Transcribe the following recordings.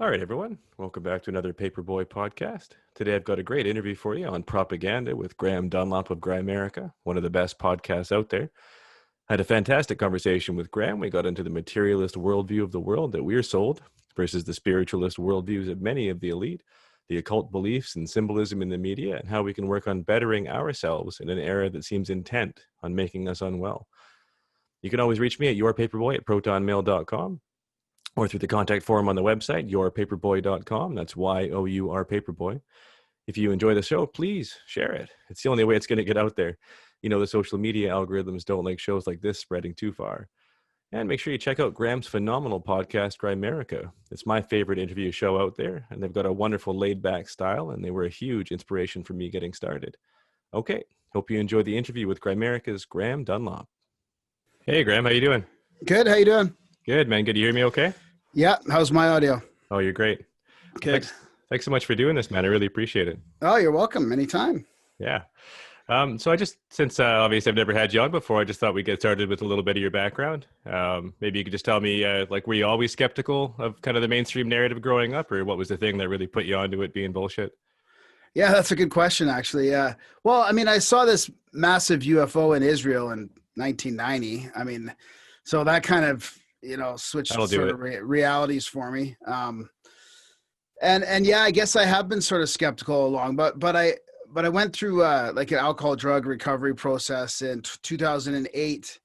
All right, everyone. Welcome back to another Paperboy podcast. Today, I've got a great interview for you on propaganda with Graham Dunlop of Grimerica, one of the best podcasts out there. I had a fantastic conversation with Graham. We got into the materialist worldview of the world that we're sold versus the spiritualist worldviews of many of the elite, the occult beliefs and symbolism in the media, and how we can work on bettering ourselves in an era that seems intent on making us unwell. You can always reach me at yourpaperboy@protonmail.com. or through the contact form on the website, yourpaperboy.com. That's YOUR Paperboy. If you enjoy the show, please share it. It's the only way it's going to get out there. You know, the social media algorithms don't like shows like this spreading too far. And make sure you check out Graham's phenomenal podcast, Grimerica. It's my favorite interview show out there, and they've got a wonderful laid-back style, and they were a huge inspiration for me getting started. Okay, hope you enjoy the interview with Grimerica's Graham Dunlop. Hey, Graham, how you doing? Good. How you doing? Good, man. Good. You hear me okay? Yeah. How's my audio? Oh, you're great. Good. Thanks so much for doing this, man. I really appreciate it. Oh, you're welcome. Anytime. Yeah. So since obviously I've never had you on before, I just thought we'd get started with a little bit of your background. Maybe you could just tell me, were you always skeptical of kind of the mainstream narrative growing up, or what was the thing that really put you onto it being bullshit? Yeah, that's a good question, actually. Yeah. Well, I mean, I saw this massive UFO in Israel in 1990. I mean, so that kind of, switched sort of realities for me. And yeah, I guess I have been sort of skeptical along, but I went through like an alcohol drug recovery process in 2008,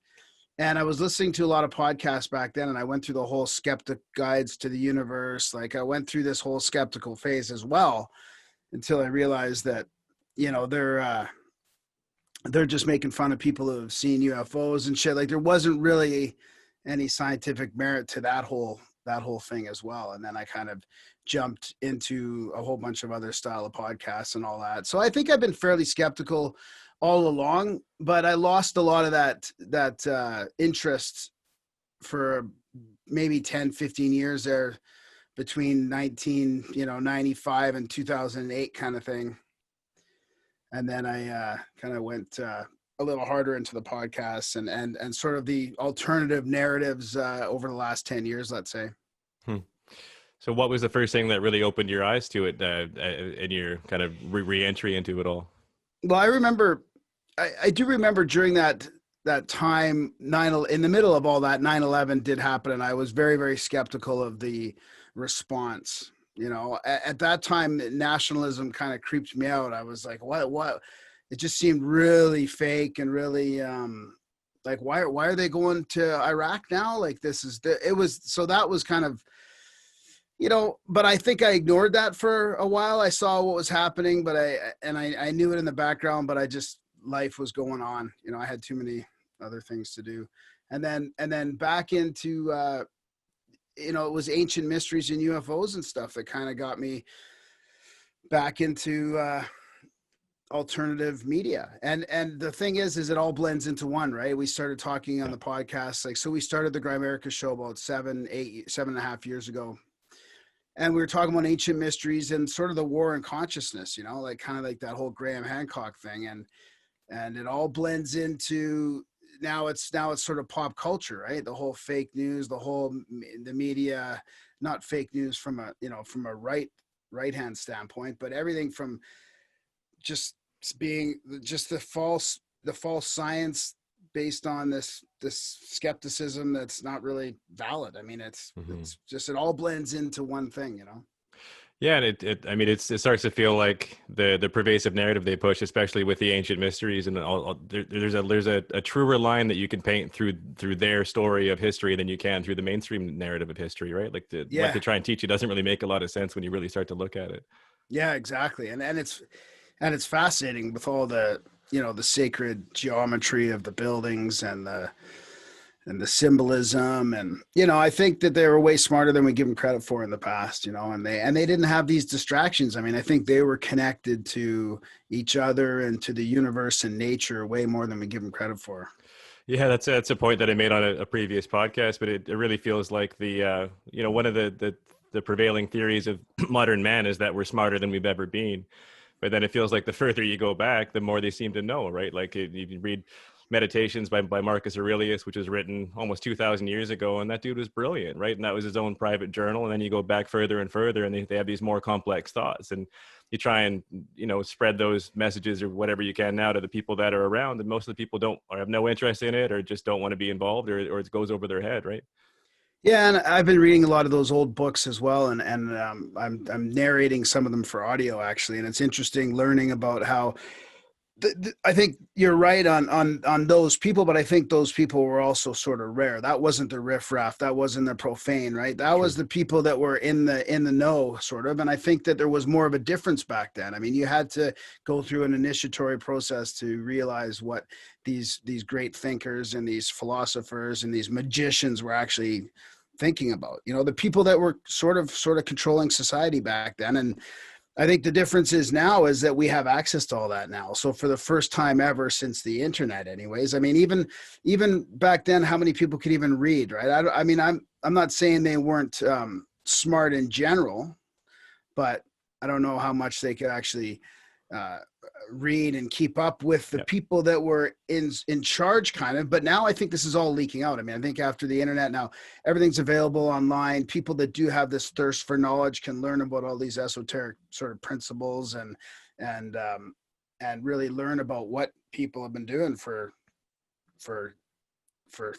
and I was listening to a lot of podcasts back then, and I went through the whole skeptic guides to the universe. Like I went through this whole skeptical phase as well until I realized that, they're just making fun of people who have seen UFOs and shit. Like there wasn't really any scientific merit to that whole thing as well. And then I kind of jumped into a whole bunch of other style of podcasts and all that. So I think I've been fairly skeptical all along, but I lost a lot of that interest for maybe 10, 15 years there between 95 and 2008 kind of thing. And then I kind of went a little harder into the podcasts and sort of the alternative narratives over the last 10 years, let's say. So what was the first thing that really opened your eyes to it in your kind of re-entry into it all? Well, I do remember during that time, in the middle of all that, 9/11 did happen, and I was very, very skeptical of the response. At that time, nationalism kind of creeped me out. I was like, what? It just seemed really fake and really like, why are they going to Iraq now? Like so that was kind of, but I think I ignored that for a while. I saw what was happening, but I knew it in the background, but life was going on. I had too many other things to do. And then back into, it was ancient mysteries and UFOs and stuff that kind of got me back into alternative media. And the thing is it all blends into one, right? We started talking on the podcast, so we started the Grimerica show about 7.5 years ago. And we were talking about ancient mysteries and sort of the war in consciousness, like kind of like that whole Graham Hancock thing. And it all blends into now it's sort of pop culture, right? The whole fake news, the media, not fake news from a right-hand standpoint, but everything from just being just the false science based on this skepticism that's not really valid. I mean, it's just, it all blends into one thing, Yeah, and it starts to feel like the pervasive narrative they push, especially with the ancient mysteries, and there's a truer line that you can paint through their story of history than you can through the mainstream narrative of history, right? Like what they try and teach you doesn't really make a lot of sense when you really start to look at it. Yeah, exactly, and it's fascinating with all the the sacred geometry of the buildings and the symbolism, and I think that they were way smarter than we give them credit for in the past, and they didn't have these distractions. I mean, I think they were connected to each other and to the universe and nature way more than we give them credit for. Yeah, that's a point that I made on a previous podcast, but it really feels like the one of the prevailing theories of modern man is that we're smarter than we've ever been. But then it feels like the further you go back, the more they seem to know, right? Like you read Meditations by Marcus Aurelius, which was written almost 2,000 years ago. And that dude was brilliant, right? And that was his own private journal. And then you go back further and further, and they have these more complex thoughts. And you try and, spread those messages or whatever you can now to the people that are around. And most of the people don't, or have no interest in it, or just don't want to be involved, or it goes over their head, right? Yeah, and I've been reading a lot of those old books as well, and I'm narrating some of them for audio actually, and it's interesting learning about how I think you're right on those people, but I think those people were also sort of rare. That wasn't the riffraff, that wasn't the profane, right? That was the people that were in the know, sort of. And I think that there was more of a difference back then. I mean, you had to go through an initiatory process to realize what these great thinkers and these philosophers and these magicians were actually thinking about. The people that were sort of controlling society back then. And I think the difference is now is that we have access to all that now. So for the first time ever since the internet, anyways, I mean, even back then, how many people could even read, right? I mean, I'm not saying they weren't smart in general, but I don't know how much they could actually read and keep up with the people that were in charge, kind of. But now I think this is all leaking out. I mean, I think after the internet now, everything's available online. People that do have this thirst for knowledge can learn about all these esoteric sort of principles and really learn about what people have been doing for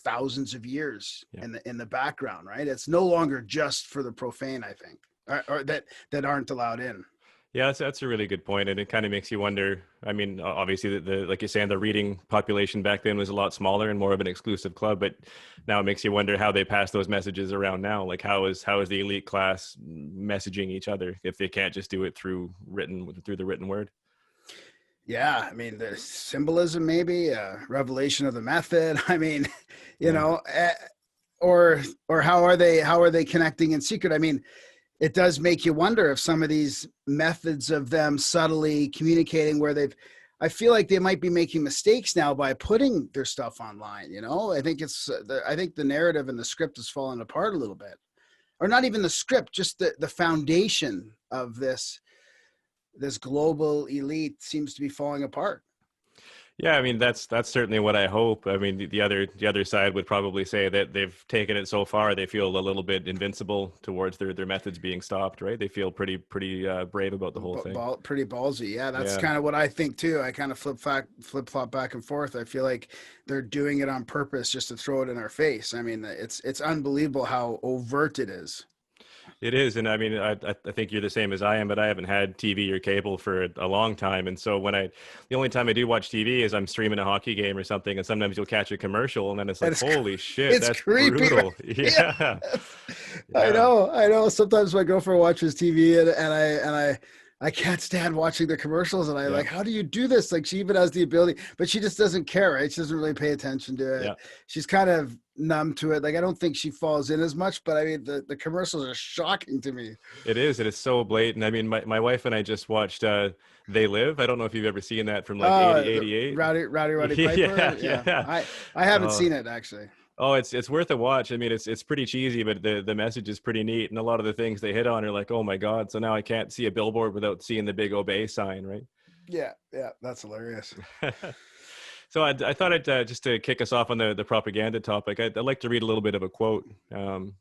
thousands of years in the background, right? It's no longer just for the profane, I think, or that aren't allowed in. Yeah, that's a really good point, and it kind of makes you wonder. I mean, obviously, the like you're saying, the reading population back then was a lot smaller and more of an exclusive club. But now it makes you wonder how they pass those messages around now. Like, how is the elite class messaging each other if they can't just do it through the written word? Yeah, I mean, the symbolism, maybe revelation of the method. I mean, or how are they connecting in secret? I mean, it does make you wonder if some of these methods of them subtly communicating I feel like they might be making mistakes now by putting their stuff online. I think I think the narrative and the script has fallen apart a little bit, or not even the script, just the foundation of this global elite seems to be falling apart. Yeah, I mean, that's certainly what I hope. I mean, the other side would probably say that they've taken it so far, they feel a little bit invincible towards their methods being stopped, right? They feel pretty brave about the whole thing. Pretty ballsy. Yeah, that's kind of what I think too. I kind of flip flop back and forth. I feel like they're doing it on purpose just to throw it in our face. I mean, it's unbelievable how overt it is. It is. And I mean, I think you're the same as I am, but I haven't had TV or cable for a long time. And so the only time I do watch TV is I'm streaming a hockey game or something. And sometimes you'll catch a commercial and then it's like, holy shit, that's creepy, brutal. Right? Yeah. I know. Sometimes my girlfriend watches TV and I can't stand watching the commercials, and like, how do you do this? Like, she even has the ability, but she just doesn't care, right? She doesn't really pay attention to it. Yeah. She's kind of numb to it. Like, I don't think she falls in as much, but I mean, the commercials are shocking to me. It is. It is so blatant. I mean, my wife and I just watched They Live. I don't know if you've ever seen that from like 88. Rowdy Piper. Yeah. I haven't seen it actually. Oh, it's worth a watch. I mean, it's pretty cheesy, but the message is pretty neat. And a lot of the things they hit on are like, oh my God. So now I can't see a billboard without seeing the big obey sign, right? Yeah. That's hilarious. So I thought I'd just to kick us off on the propaganda topic, I'd like to read a little bit of a quote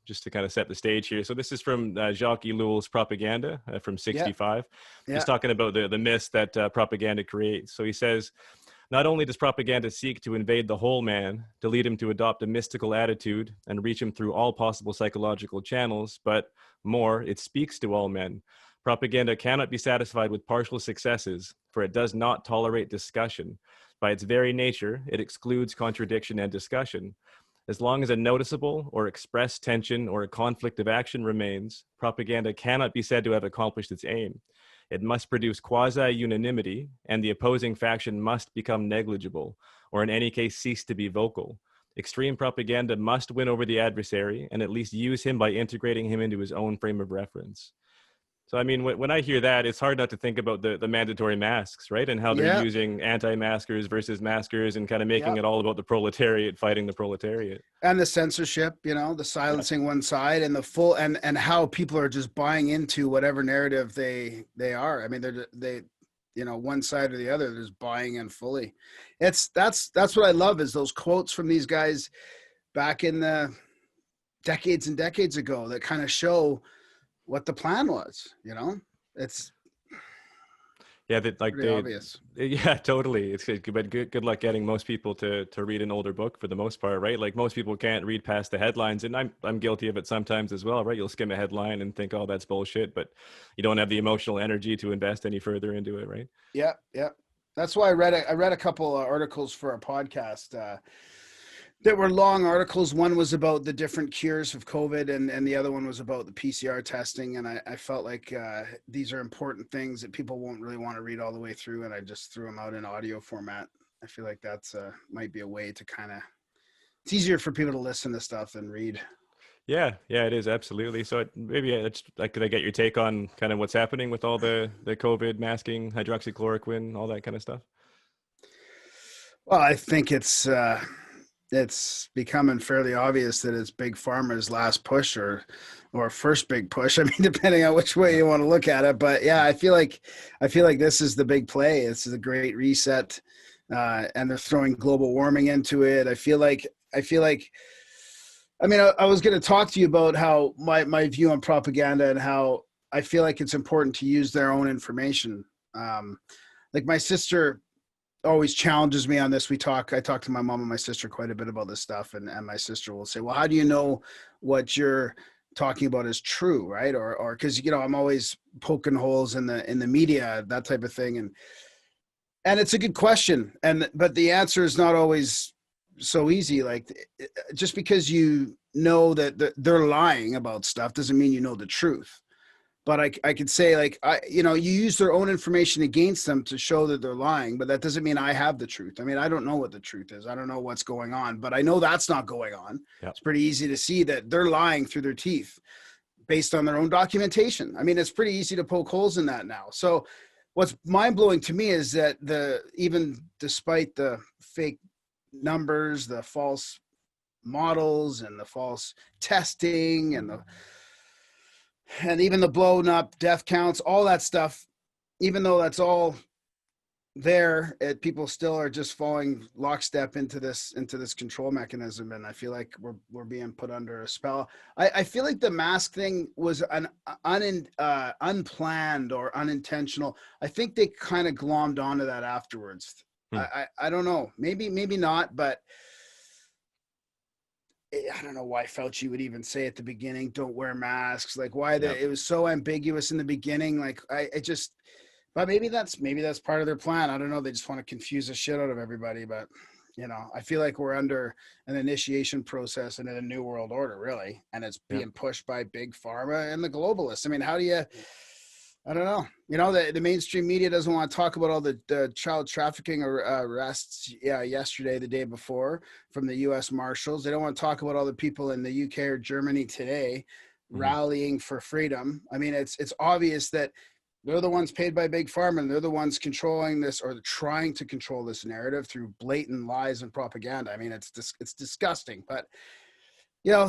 just to kind of set the stage here. So this is from Jacques Ellul's Propaganda from 65. He's talking about the myths that propaganda creates. So he says, not only does propaganda seek to invade the whole man, to lead him to adopt a mystical attitude and reach him through all possible psychological channels, but more, it speaks to all men. Propaganda cannot be satisfied with partial successes, for it does not tolerate discussion. By its very nature, it excludes contradiction and discussion. As long as a noticeable or expressed tension or a conflict of action remains, propaganda cannot be said to have accomplished its aim. It must produce quasi-unanimity, and the opposing faction must become negligible, or in any case cease to be vocal. Extreme propaganda must win over the adversary, and at least use him by integrating him into his own frame of reference. So, I mean, when I hear that, it's hard not to think about the mandatory masks, right? And how they're using anti-maskers versus maskers and kind of making it all about the proletariat fighting the proletariat. And the censorship, the silencing one side and the full, and how people are just buying into whatever narrative they are. I mean, one side or the other. There's buying in fully. That's what I love, is those quotes from these guys back in the decades and decades ago that kind of show what the plan was. It's Yeah, that like pretty obvious. yeah, totally. It's good, but good luck getting most people to read an older book for the most part, right? Like most people can't read past the headlines, and I'm guilty of it sometimes as well, right? You'll skim a headline and think, oh, that's bullshit, but you don't have the emotional energy to invest any further into it, right? Yeah, yeah. That's why I read a couple of articles for a podcast that were long articles. One was about the different cures of COVID, and the other one was about the PCR testing. And I felt like these are important things that people won't really want to read all the way through, and I just threw them out in audio format. I feel like that's might be a way to it's easier for people to listen to stuff than read. Yeah, it is, absolutely. So maybe it's like, could I get your take on kind of what's happening with all the COVID masking, hydroxychloroquine, all that kind of stuff? Well, I think it's becoming fairly obvious that it's Big Pharma's last push or first big push. I mean, depending on which way you want to look at it. But yeah, I feel like this is the big play. This is a great reset, and they're throwing global warming into it. I feel like. I mean, I was going to talk to you about how my view on propaganda and how I feel like it's important to use their own information. Like my sister always challenges me on this. I talk to my mom and my sister quite a bit about this stuff, and my sister will say, well, how do you know what you're talking about is true, right? Or because I'm always poking holes in the media, that type of thing, and it's a good question, but the answer is not always so easy. Like, just because you know that they're lying about stuff doesn't mean you know the truth. But I could say, like, you use their own information against them to show that they're lying, but that doesn't mean I have the truth. I mean, I don't know what the truth is. I don't know what's going on, but I know that's not going on. Yep. It's pretty easy to see that they're lying through their teeth based on their own documentation. I mean, it's pretty easy to poke holes in that now. So what's mind-blowing to me is that even despite the fake numbers, the false models, and the false testing, and even the blown up death counts, all that stuff, even though that's all there, people still are just falling lockstep into this control mechanism. And I feel like we're being put under a spell. I feel like the mask thing was an unplanned or unintentional. I think they kind of glommed onto that afterwards. I don't know, maybe not, but I don't know why Fauci would even say at the beginning, don't wear masks. Like, why it was so ambiguous in the beginning. Like, but maybe that's part of their plan. I don't know. They just want to confuse the shit out of everybody. But, I feel like we're under an initiation process into a new world order, really. And it's being pushed by Big Pharma and the globalists. I mean, how do you, I don't know. The mainstream media doesn't want to talk about all the child trafficking arrests yesterday, the day before, from the U.S. Marshals. They don't want to talk about all the people in the U.K. or Germany today rallying for freedom. I mean, it's obvious that they're the ones paid by Big Pharma, and they're the ones controlling this, or trying to control this narrative through blatant lies and propaganda. I mean, it's disgusting, but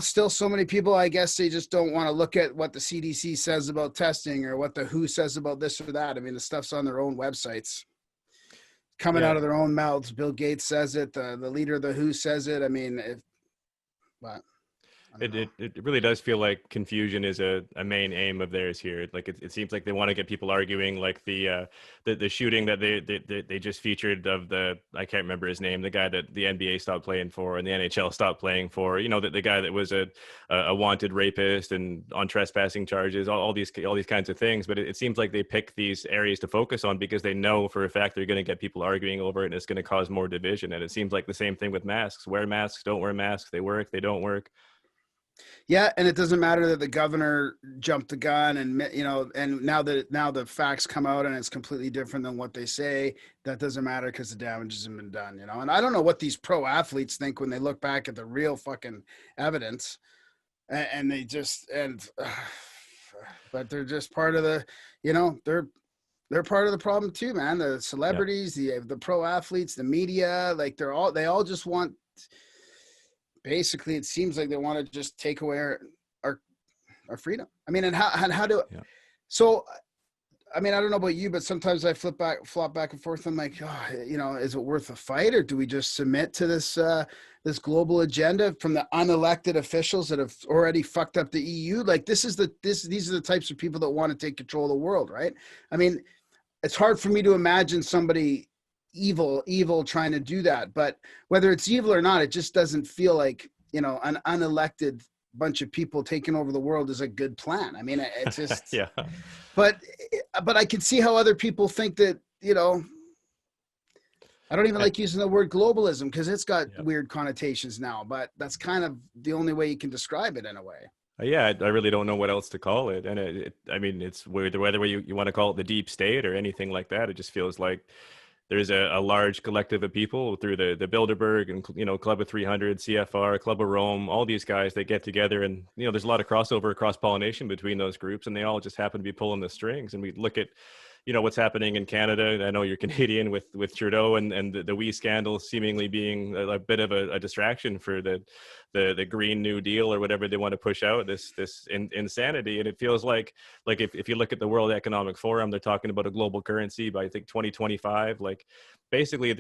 still so many people, I guess they just don't want to look at what the CDC says about testing or what the WHO says about this or that. I mean, the stuff's on their own websites, coming out of their own mouths. Bill Gates says it. The leader of the WHO says it. I mean, It really does feel like confusion is a main aim of theirs here. Like it seems like they want to get people arguing, like the shooting that they just featured of I can't remember his name, the guy that the NBA stopped playing for and the NHL stopped playing for. The guy that was a wanted rapist and on trespassing charges, all these kinds of things. But it seems like they pick these areas to focus on because they know for a fact they're going to get people arguing over it, and it's going to cause more division. And it seems like the same thing with masks. Wear masks, don't wear masks. They work, they don't work. Yeah, and it doesn't matter that the governor jumped the gun, and and now the facts come out and it's completely different than what they say. That doesn't matter because the damage hasn't been done. And I don't know what these pro athletes think when they look back at the real fucking evidence, and they just but they're just part of the, they're part of the problem too, man. The celebrities, the pro athletes, the media, like they all just want. Basically, it seems like they want to just take away our freedom. I mean, and how do so I mean, I don't know about you, but sometimes I flop back and forth. I'm like, oh, you know, is it worth a fight, or do we just submit to this global agenda from the unelected officials that have already fucked up the EU? Like, these are the types of people that want to take control of the world, right? I mean, it's hard for me to imagine somebody evil trying to do that. But whether it's evil or not, it just doesn't feel like, you know, an unelected bunch of people taking over the world is a good plan. I mean, it's just, Yeah. but I can see how other people think that, you know, I don't even like using the word globalism because it's got weird connotations now, but that's kind of the only way you can describe it in a way. Yeah, I really don't know what else to call it. And I mean, it's whether you want to call it the deep state or anything like that, it just feels like there's a large collective of people through the Bilderberg and, you know, Club of 300, CFR, Club of Rome, all these guys, they get together and, you know, there's a lot of crossover, cross-pollination between those groups, and they all just happen to be pulling the strings. And we look at, you know, what's happening in Canada. I know you're Canadian with Trudeau and the WE scandal seemingly being a bit of a distraction for the Green New Deal or whatever they want to push out, this insanity. And it feels like if you look at the World Economic Forum, they're talking about a global currency by, I think, 2025. Like, basically,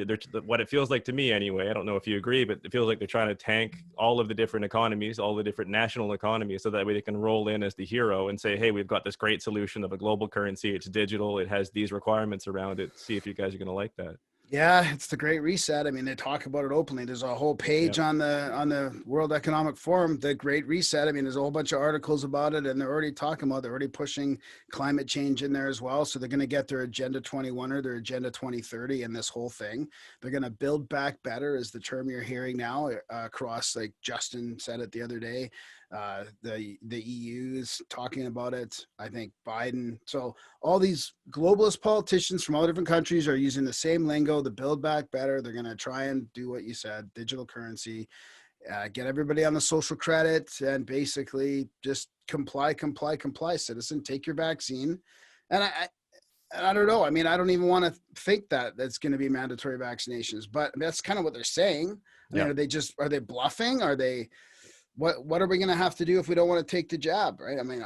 what it feels like to me anyway, I don't know if you agree, but it feels like they're trying to tank all of the different economies, all the different national economies, so that way they can roll in as the hero and say, hey, we've got this great solution of a global currency. It's digital. It has these requirements around it. See if you guys are going to like that. Yeah, it's the Great Reset. I mean, they talk about it openly. There's a whole page on the World Economic Forum, the Great Reset. I mean, there's a whole bunch of articles about it, and they're already pushing climate change in there as well. So they're going to get their Agenda 21 or their Agenda 2030 in this whole thing. They're going to build back better, is the term you're hearing now across, like Justin said it the other day. The EU is talking about it. I think Biden. So all these globalist politicians from all different countries are using the same lingo, the build back better. They're going to try and do what you said, digital currency, get everybody on the social credit, and basically just comply, citizen, take your vaccine. And I don't know. I mean, I don't even want to think that that's going to be mandatory vaccinations, but that's kind of what they're saying. I mean, are they bluffing? Are they, what are we going to have to do if we don't want to take the jab? Right. I mean,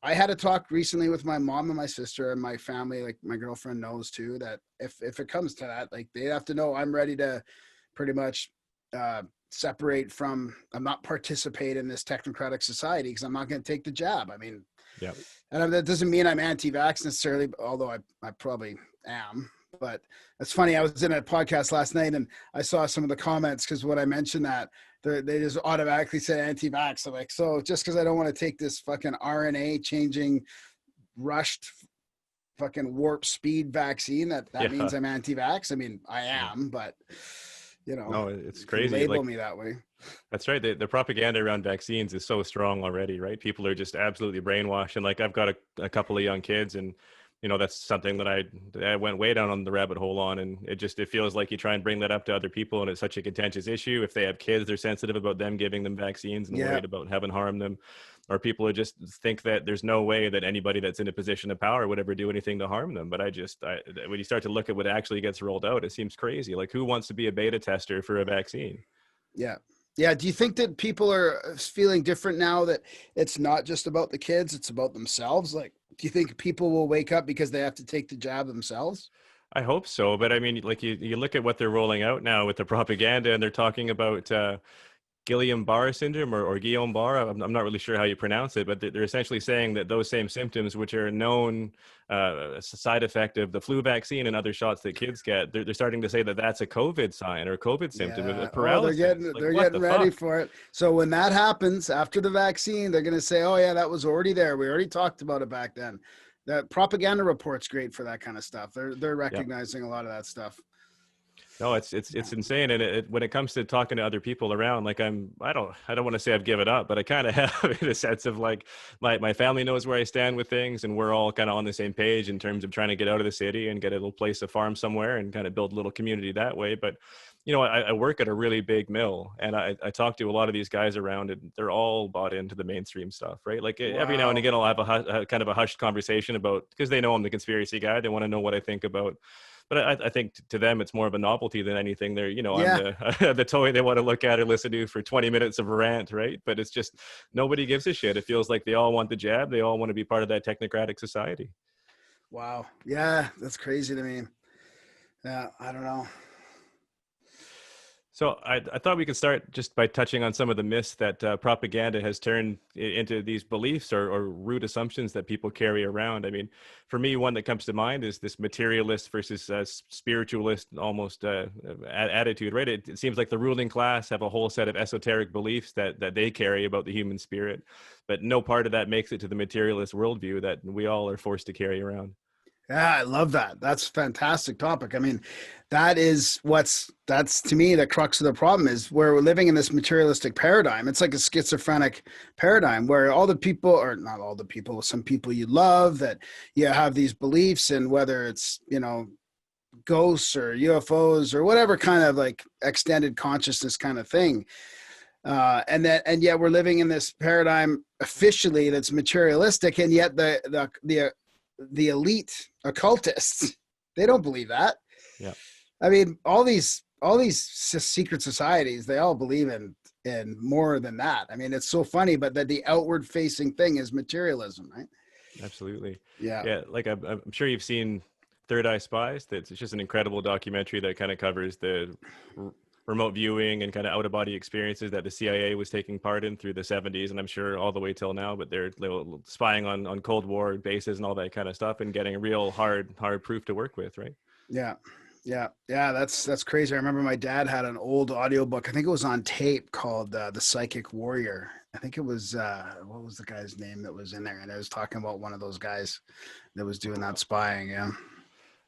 I had a talk recently with my mom and my sister and my family, like my girlfriend knows too, that if it comes to that, like they have to know I'm ready to pretty much separate from, I'm not participate in this technocratic society because I'm not going to take the jab. I mean, and that doesn't mean I'm anti-vax necessarily, although I probably am. But it's funny. I was in a podcast last night and I saw some of the comments because when I mentioned that, they just automatically said anti-vax. I'm like, so just because I don't want to take this fucking RNA changing, rushed, fucking warp speed vaccine, that means I'm anti-vax? I mean, I am, but you know, no, it's crazy. Label me that way. That's right. The propaganda around vaccines is so strong already, right? People are just absolutely brainwashed. And like, I've got a couple of young kids, and you know, that's something that I went way down on the rabbit hole on. And it feels like you try and bring that up to other people, and it's such a contentious issue. If they have kids, they're sensitive about them giving them vaccines and worried about having harmed them. Or people who just think that there's no way that anybody that's in a position of power would ever do anything to harm them. But when you start to look at what actually gets rolled out, it seems crazy. Like, who wants to be a beta tester for a vaccine? Yeah. Yeah. Do you think that people are feeling different now, that it's not just about the kids, it's about themselves? Like, do you think people will wake up because they have to take the jab themselves? I hope so. But I mean, like you look at what they're rolling out now with the propaganda, and they're talking about Guillain-Barré syndrome or Guillain-Barré. I'm not really sure how you pronounce it, but they're essentially saying that those same symptoms, which are a known side effect of the flu vaccine and other shots that kids get, they're starting to say that that's a COVID sign or a COVID symptom of paralysis. They're getting ready for it. So when that happens after the vaccine, they're going to say, oh yeah, that was already there. We already talked about it back then. That propaganda report's great for that kind of stuff. They're recognizing a lot of that stuff. No, it's insane. And when it comes to talking to other people around, like I don't want to say I've given up, but I kind of have, in a sense of like my family knows where I stand with things, and we're all kind of on the same page in terms of trying to get out of the city and get a little place to farm somewhere and kind of build a little community that way. But you know, I work at a really big mill, and I talk to a lot of these guys around, and they're all bought into the mainstream stuff, right? Like every now and again, I'll have a kind of a hushed conversation about, because they know I'm the conspiracy guy. They want to know what I think about. But I think to them, it's more of a novelty than anything. They're, you know, I'm the toy they want to look at or listen to for 20 minutes of a rant, right? But it's just, nobody gives a shit. It feels like they all want the jab. They all want to be part of that technocratic society. Wow. Yeah, that's crazy to me. Yeah, I don't know. So I thought we could start just by touching on some of the myths that propaganda has turned into these beliefs or root assumptions that people carry around. I mean, for me, one that comes to mind is this materialist versus spiritualist almost attitude, right? It seems like the ruling class have a whole set of esoteric beliefs that they carry about the human spirit, but no part of that makes it to the materialist worldview that we all are forced to carry around. Yeah, I love that. That's a fantastic topic. I mean, that's to me the crux of the problem is where we're living in this materialistic paradigm. It's like a schizophrenic paradigm where all the people, or not all the people, some people you love that you have these beliefs in, whether it's, ghosts or UFOs or whatever kind of like extended consciousness kind of thing. And yet we're living in this paradigm officially that's materialistic, and yet the elite occultists, they don't believe that. Yeah. I mean, all these secret societies, they all believe in more than that. I mean, it's so funny, but that the outward facing thing is materialism, right? Absolutely. Yeah. Yeah. Like I'm sure you've seen Third Eye Spies. It's just an incredible documentary that kind of covers the remote viewing and kind of out of body experiences that the CIA was taking part in through the 70s. And I'm sure all the way till now, but they're spying on Cold War bases and all that kind of stuff and getting real hard proof to work with. Right. Yeah. Yeah. Yeah. That's crazy. I remember my dad had an old audiobook. I think it was on tape called The Psychic Warrior. I think it was, what was the guy's name that was in there? And I was talking about one of those guys that was doing that spying. Yeah.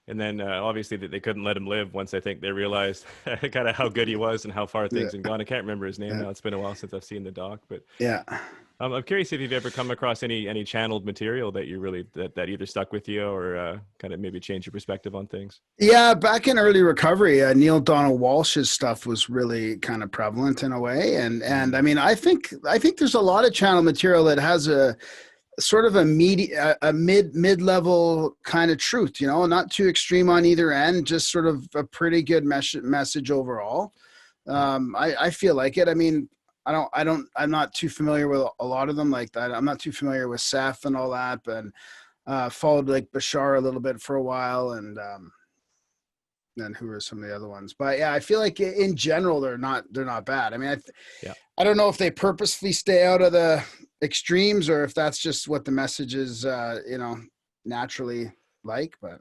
And then obviously that they couldn't let him live once I think they realized kind of how good he was and how far things had gone. I can't remember his name now. It's been a while since I've seen the doc, but yeah. I'm curious if you've ever come across any channeled material that you really that either stuck with you or kind of maybe changed your perspective on things. Yeah, back in early recovery, Neil Donald Walsh's stuff was really kind of prevalent in a way, and I mean, I think there's a lot of channel material that has a sort of a mid-level kind of truth, not too extreme on either end, just sort of a pretty good message overall. I feel like it. I mean, I'm not too familiar with a lot of them like that. I'm not too familiar with Seth and all that, but followed like Bashar a little bit for a while, and who are some of the other ones. But yeah, I feel like in general they're not bad. I mean, I don't know if they purposely stay out of the extremes or if that's just what the message is, naturally like. But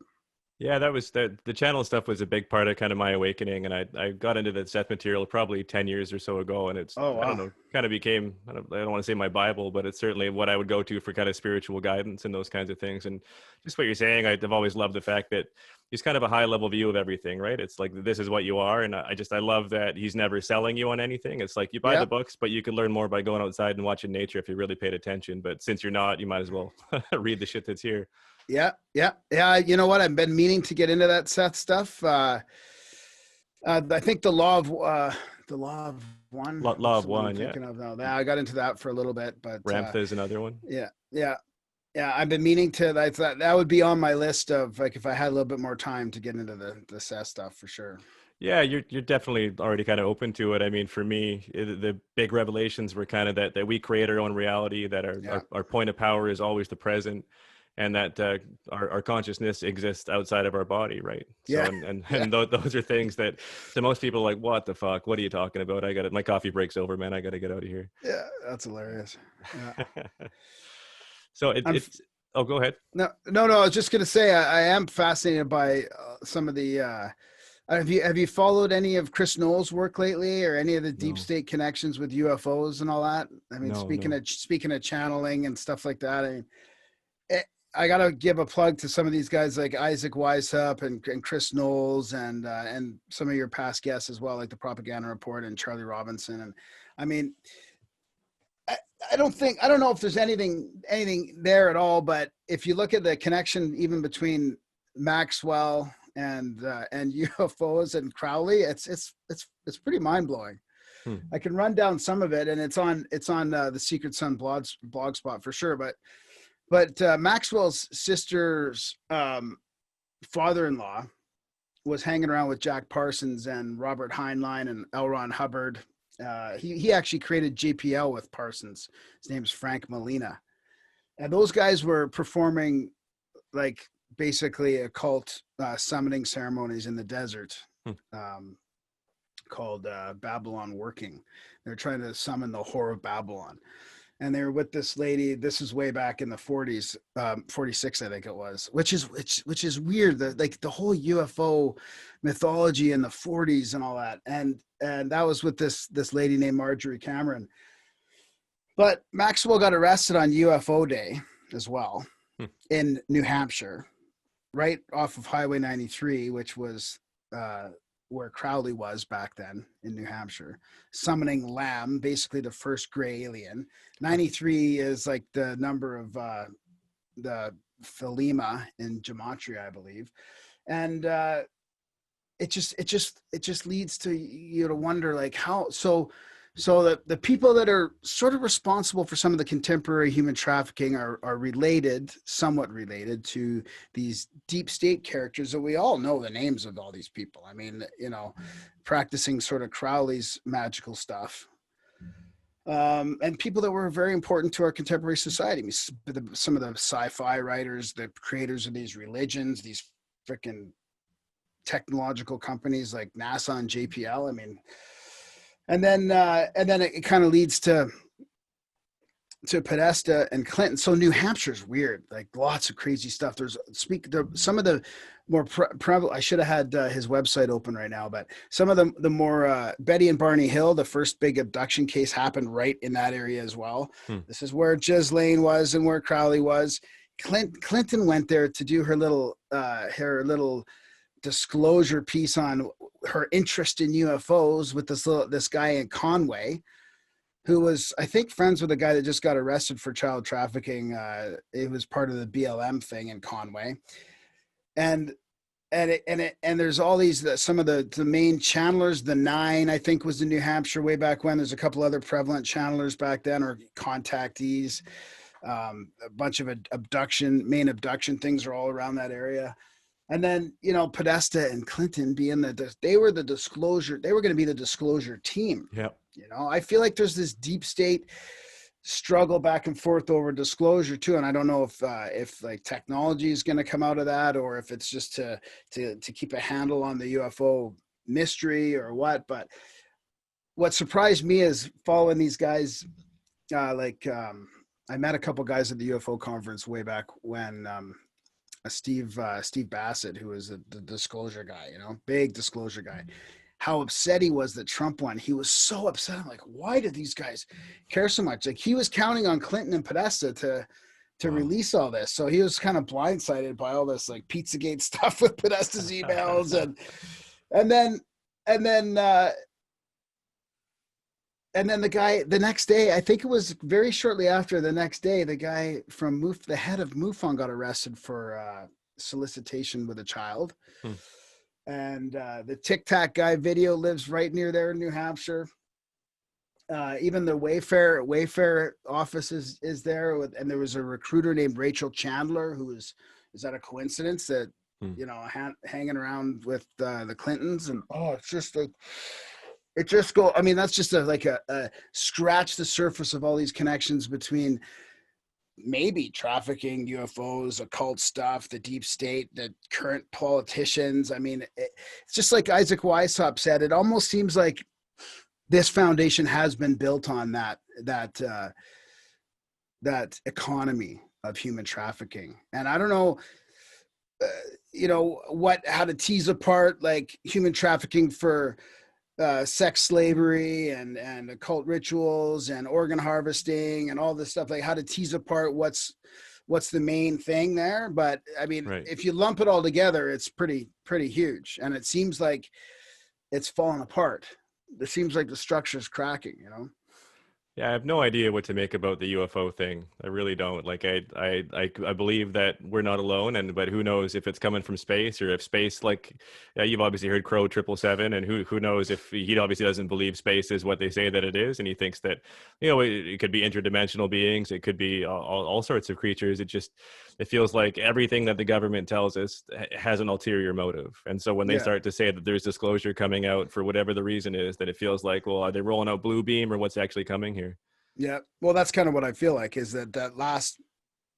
yeah, that was the channel stuff was a big part of kind of my awakening, and I got into the Seth material probably 10 years or so ago, and it's oh wow. I don't know, kind of became I don't want to say my Bible, but it's certainly what I would go to for kind of spiritual guidance and those kinds of things. And just what you're saying, I've always loved the fact that he's kind of a high level view of everything, right? It's like this is what you are, and I love that he's never selling you on anything. It's like you buy the books, but you can learn more by going outside and watching nature if you really paid attention. But since you're not, you might as well read the shit that's here. Yeah. You know what? I've been meaning to get into that Seth stuff. I think the law of one. Law of one. Yeah. Of now. I got into that for a little bit, but Ramtha is another one. Yeah. I've been meaning to. That would be on my list of like if I had a little bit more time to get into the Seth stuff for sure. Yeah, you're definitely already kind of open to it. I mean, for me, the big revelations were kind of that we create our own reality, that our point of power is always the present, and that our consciousness exists outside of our body, right? Yeah. So, and those are things that to most people are like, what the fuck? What are you talking about? My coffee break's over, man. I got to get out of here. Yeah, that's hilarious. Yeah. So it's oh, go ahead. No. I was just gonna say I am fascinated by some of the. Have you followed any of Chris Knowles' work lately, or any of the deep state connections with UFOs and all that? I mean, speaking of channeling and stuff like that. I mean, I gotta give a plug to some of these guys like Isaac Weishaupt and Chris Knowles and some of your past guests as well, like the Propaganda Report and Charlie Robinson. And I mean, I don't know if there's anything there at all, but if you look at the connection even between Maxwell and UFOs and Crowley, it's pretty mind blowing. I can run down some of it, and it's on the Secret Sun blog spot for sure. But Maxwell's sister's father-in-law was hanging around with Jack Parsons and Robert Heinlein and L. Ron Hubbard. He actually created JPL with Parsons. His name's Frank Molina. And those guys were performing like basically occult summoning ceremonies in the desert, called Babylon Working. They're trying to summon the whore of Babylon. And they were with this lady. This is way back in the 40s, 46, I think it was, which is weird. Like the whole UFO mythology in the 40s and all that. And that was with this lady named Marjorie Cameron. But Maxwell got arrested on UFO Day as well in New Hampshire, right off of Highway 93, which was where Crowley was back then in New Hampshire, summoning Lamb, basically the first gray alien. 93 is like the number of the Thelema in gematria, I believe. And it just leads to you to wonder, like, how so the people that are sort of responsible for some of the contemporary human trafficking are somewhat related to these deep state characters that we all know the names of all these people. I mean, practicing sort of Crowley's magical stuff. And people that were very important to our contemporary society. I mean, some of the sci-fi writers, the creators of these religions, these freaking technological companies like NASA and JPL. I mean, and then it kind of leads to Podesta and Clinton. So New Hampshire's weird, like lots of crazy stuff. Some of the more prevalent. I should have had his website open right now, but some of the more Betty and Barney Hill, the first big abduction case, happened right in that area as well. This is where Ghislaine was and where Crowley was. Clinton went there to do her little disclosure piece on her interest in UFOs with this guy in Conway, who was, I think, friends with a guy that just got arrested for child trafficking. It was part of the BLM thing in Conway, and there's all these some of the main channelers. The Nine, I think, was in New Hampshire way back when. There's a couple other prevalent channelers back then, or contactees. A bunch of main abduction things are all around that area. And then, Podesta and Clinton they were the disclosure. They were going to be the disclosure team. Yeah. I feel like there's this deep state struggle back and forth over disclosure too. And I don't know if like technology is going to come out of that, or if it's just to keep a handle on the UFO mystery or what. But what surprised me is following these guys, I met a couple guys at the UFO conference way back when, Steve Bassett, who was the disclosure guy, big disclosure guy, how upset he was that Trump won. He was so upset. I'm like, why do these guys care so much? Like, he was counting on Clinton and Podesta to release all this. So he was kind of blindsided by all this like Pizzagate stuff with Podesta's emails and then the guy, the next day, I think it was very shortly after, the next day, the guy from the head of MUFON got arrested for solicitation with a child. And the Tic Tac guy video lives right near there in New Hampshire. Even the Wayfair office is there. And there was a recruiter named Rachel Chandler, is that a coincidence that, hanging around with the Clintons? And, it's just like, that's just a scratch the surface of all these connections between maybe trafficking, UFOs, occult stuff, the deep state, the current politicians. I mean, it's just like Isaac Weishaupt said, it almost seems like this foundation has been built on that economy of human trafficking. And I don't know, how to tease apart like human trafficking for sex slavery and occult rituals and organ harvesting and all this stuff, like how to tease apart what's the main thing there. But I mean, If you lump it all together, it's pretty huge. And it seems like it's falling apart. It seems like the structure is cracking, Yeah, I have no idea what to make about the UFO thing. I really don't. Like, I believe that we're not alone, but who knows if it's coming from space, or if space, like, you've obviously heard Crow 777, and who knows if he obviously doesn't believe space is what they say that it is, and he thinks that, it could be interdimensional beings, it could be all sorts of creatures. It feels like everything that the government tells us has an ulterior motive. And so when they start to say that there's disclosure coming out for whatever the reason is, that it feels like, well, are they rolling out blue beam, or what's actually coming here? Yeah. Well, that's kind of what I feel like, is that last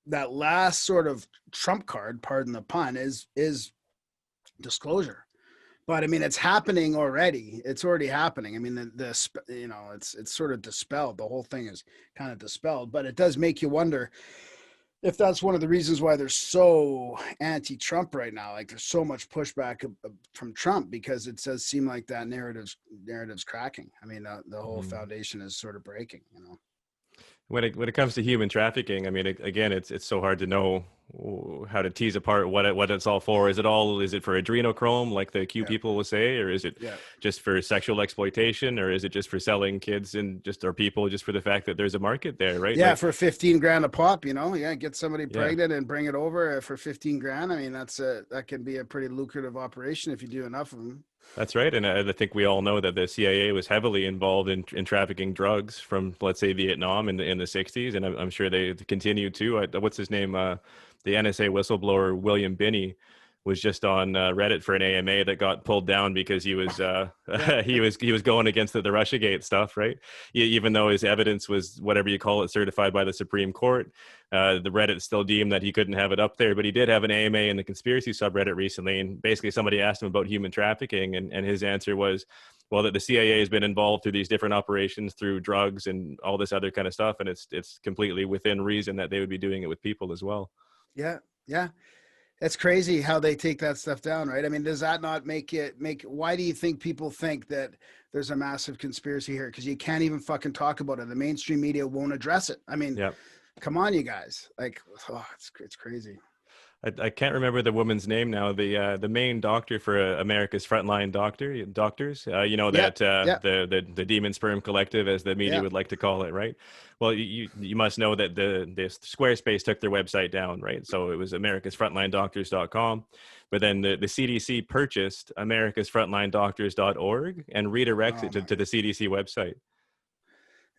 that last sort of trump card, pardon the pun, is disclosure. But I mean, it's happening already. It's already happening. I mean, it's sort of dispelled. The whole thing is kind of dispelled, but it does make you wonder if that's one of the reasons why they're so anti-Trump right now. Like, there's so much pushback from Trump, because it does seem like that narrative's cracking. I mean, the whole foundation is sort of breaking, you know. When it comes to human trafficking, I mean, again, it's so hard to know how to tease apart what it's all for. Is it for adrenochrome, like the Q people will say, or is it just for sexual exploitation, or is it just for selling kids and or people just for the fact that there's a market there, right? Yeah, like, for 15 grand a pop, you know. Yeah, get somebody pregnant and bring it over for 15 grand. I mean, that can be a pretty lucrative operation if you do enough of them. That's right. And I think we all know that the CIA was heavily involved in trafficking drugs from, let's say, Vietnam in the 60s. And I'm sure they continue to. What's his name? The NSA whistleblower, William Binney, was just on Reddit for an AMA that got pulled down because he was he was going against the Russiagate stuff, right? Even though his evidence was, whatever you call it, certified by the Supreme Court, the Reddit still deemed that he couldn't have it up there. But he did have an AMA in the conspiracy subreddit recently, and basically somebody asked him about human trafficking, and his answer was, well, that the CIA has been involved through these different operations through drugs and all this other kind of stuff, and it's completely within reason that they would be doing it with people as well. Yeah. It's crazy how they take that stuff down, right? I mean, does that not why do you think people think that there's a massive conspiracy here? Because you can't even fucking talk about it. The mainstream media won't address it. I mean, come on, you guys. Like, it's crazy. I can't remember the woman's name now. The main doctor for America's Frontline Doctors. The Demon Sperm Collective, as the media would like to call it, right? Well, you must know that the Squarespace took their website down, right? So it was americasfrontlinedoctors.com, but then the CDC purchased americasfrontlinedoctors.org and redirects it to the CDC website.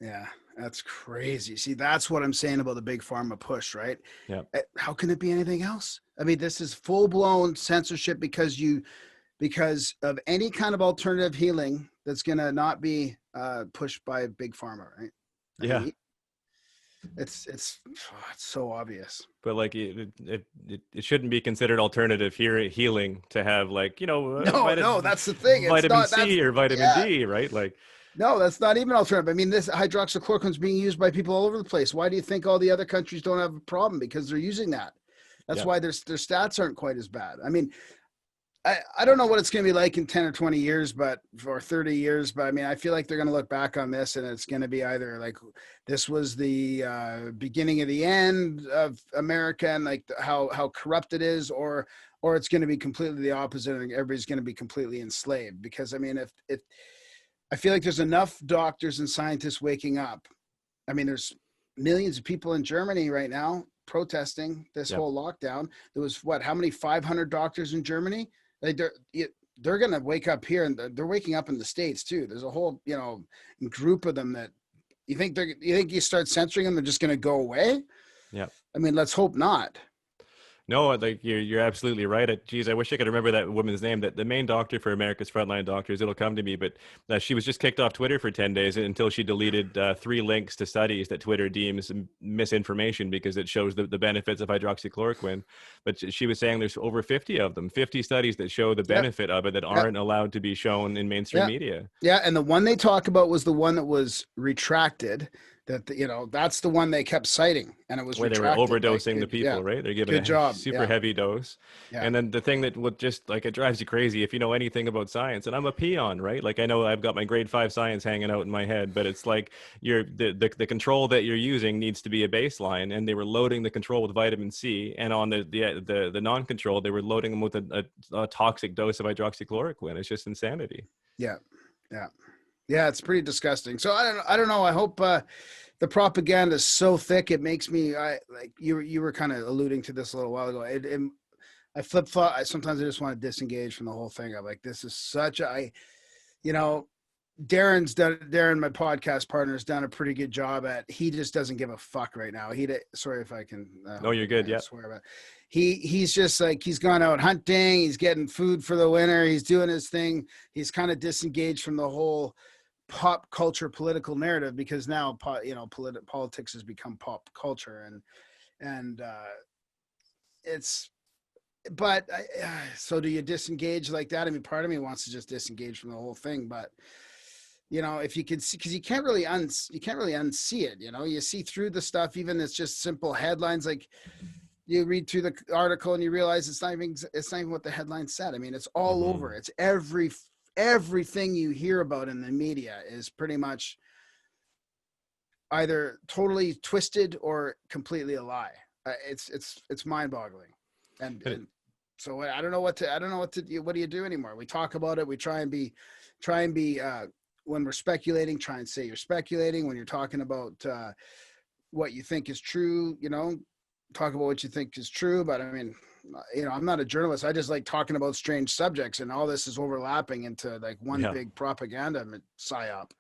Yeah, that's crazy. See, that's what I'm saying about the big pharma push, right? Yeah. How can it be anything else? I mean, this is full-blown censorship because of any kind of alternative healing that's going to not be pushed by big pharma, right? Yeah. I mean, it's so obvious. But like it shouldn't be considered alternative healing to have, like, you know, no, that's the thing. Vitamin C or vitamin D, right? Like, no, that's not even alternative. I mean, this hydroxychloroquine is being used by people all over the place. Why do you think all the other countries don't have a problem? Because they're using that. That's why their stats aren't quite as bad. I mean, I don't know what it's going to be like in 10 or 20 years, or 30 years, but I mean, I feel like they're going to look back on this and it's going to be either like, this was the beginning of the end of America and like how corrupt it is, or it's going to be completely the opposite and everybody's going to be completely enslaved. Because I mean, if I feel like there's enough doctors and scientists waking up. I mean, there's millions of people in Germany right now protesting this whole lockdown. There was how many 500 doctors in Germany? They're going to wake up here, and they're waking up in the States too. There's a whole, group of them that you think you start censoring them, they're just going to go away. Yeah. I mean, let's hope not. No, like you're absolutely right. Geez, I wish I could remember that woman's name. That the main doctor for America's Frontline Doctors. It'll come to me, but she was just kicked off Twitter for 10 days until she deleted 3 links to studies that Twitter deems misinformation because it shows the benefits of hydroxychloroquine. But she was saying there's over 50 of them, 50 studies that show the benefit of it that aren't allowed to be shown in mainstream media. Yeah, and the one they talk about was the one that was retracted. That's the one they kept citing, and it was where retracted. They were overdosing the people, right? They're giving super heavy dose. Yeah. And then the thing that would just like, it drives you crazy if you know anything about science, and I'm a peon, right? Like, I know I've got my grade 5 science hanging out in my head, but it's like the control that you're using needs to be a baseline, and they were loading the control with vitamin C, and on the non-control, they were loading them with a toxic dose of hydroxychloroquine. It's just insanity. Yeah, it's pretty disgusting. So I don't know. I hope the propaganda is so thick it makes me. Like you were kind of alluding to this a little while ago. I flip flop. Sometimes I just want to disengage from the whole thing. I'm like, this is such a, Darren, my podcast partner, has done a pretty good job at. He just doesn't give a fuck right now. Sorry if I can. No, you're good. Yeah. Swear about it. He's just like, he's gone out hunting. He's getting food for the winter. He's doing his thing. He's kind of disengaged from the whole pop culture political narrative because now politics has become pop culture, And but so do you disengage like that? I mean, part of me wants to just disengage from the whole thing, but if you can see, because you can't really unsee it. You see through the stuff, even it's just simple headlines. Like you read through the article and you realize it's not even what the headline said. I mean, it's all over. It's everything you hear about in the media is pretty much either totally twisted or completely a lie. It's mind-boggling, and so I don't know what to do. What do you do anymore? We talk about it. We try and be when we're speculating, try and say you're speculating. When you're talking about what you think is true, talk about what you think is true. But I mean, I'm not a journalist. I just like talking about strange subjects, and all this is overlapping into like one big propaganda psyop.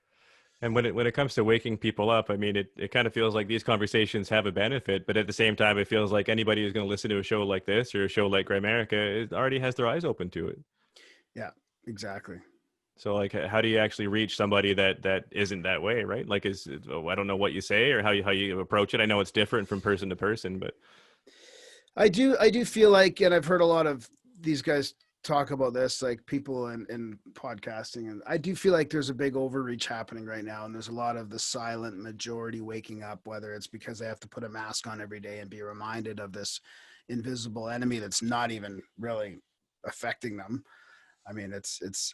And when it comes to waking people up, I mean, it kind of feels like these conversations have a benefit, but at the same time, it feels like anybody who's going to listen to a show like this or a show like Grimerica, it already has their eyes open to it. Yeah, exactly. So like, how do you actually reach somebody that isn't that way, right? Like, I don't know what you say or how you approach it. I know it's different from person to person, but I do feel like, and I've heard a lot of these guys talk about this, like people in podcasting, and I do feel like there's a big overreach happening right now, and there's a lot of the silent majority waking up, whether it's because they have to put a mask on every day and be reminded of this invisible enemy that's not even really affecting them. I mean,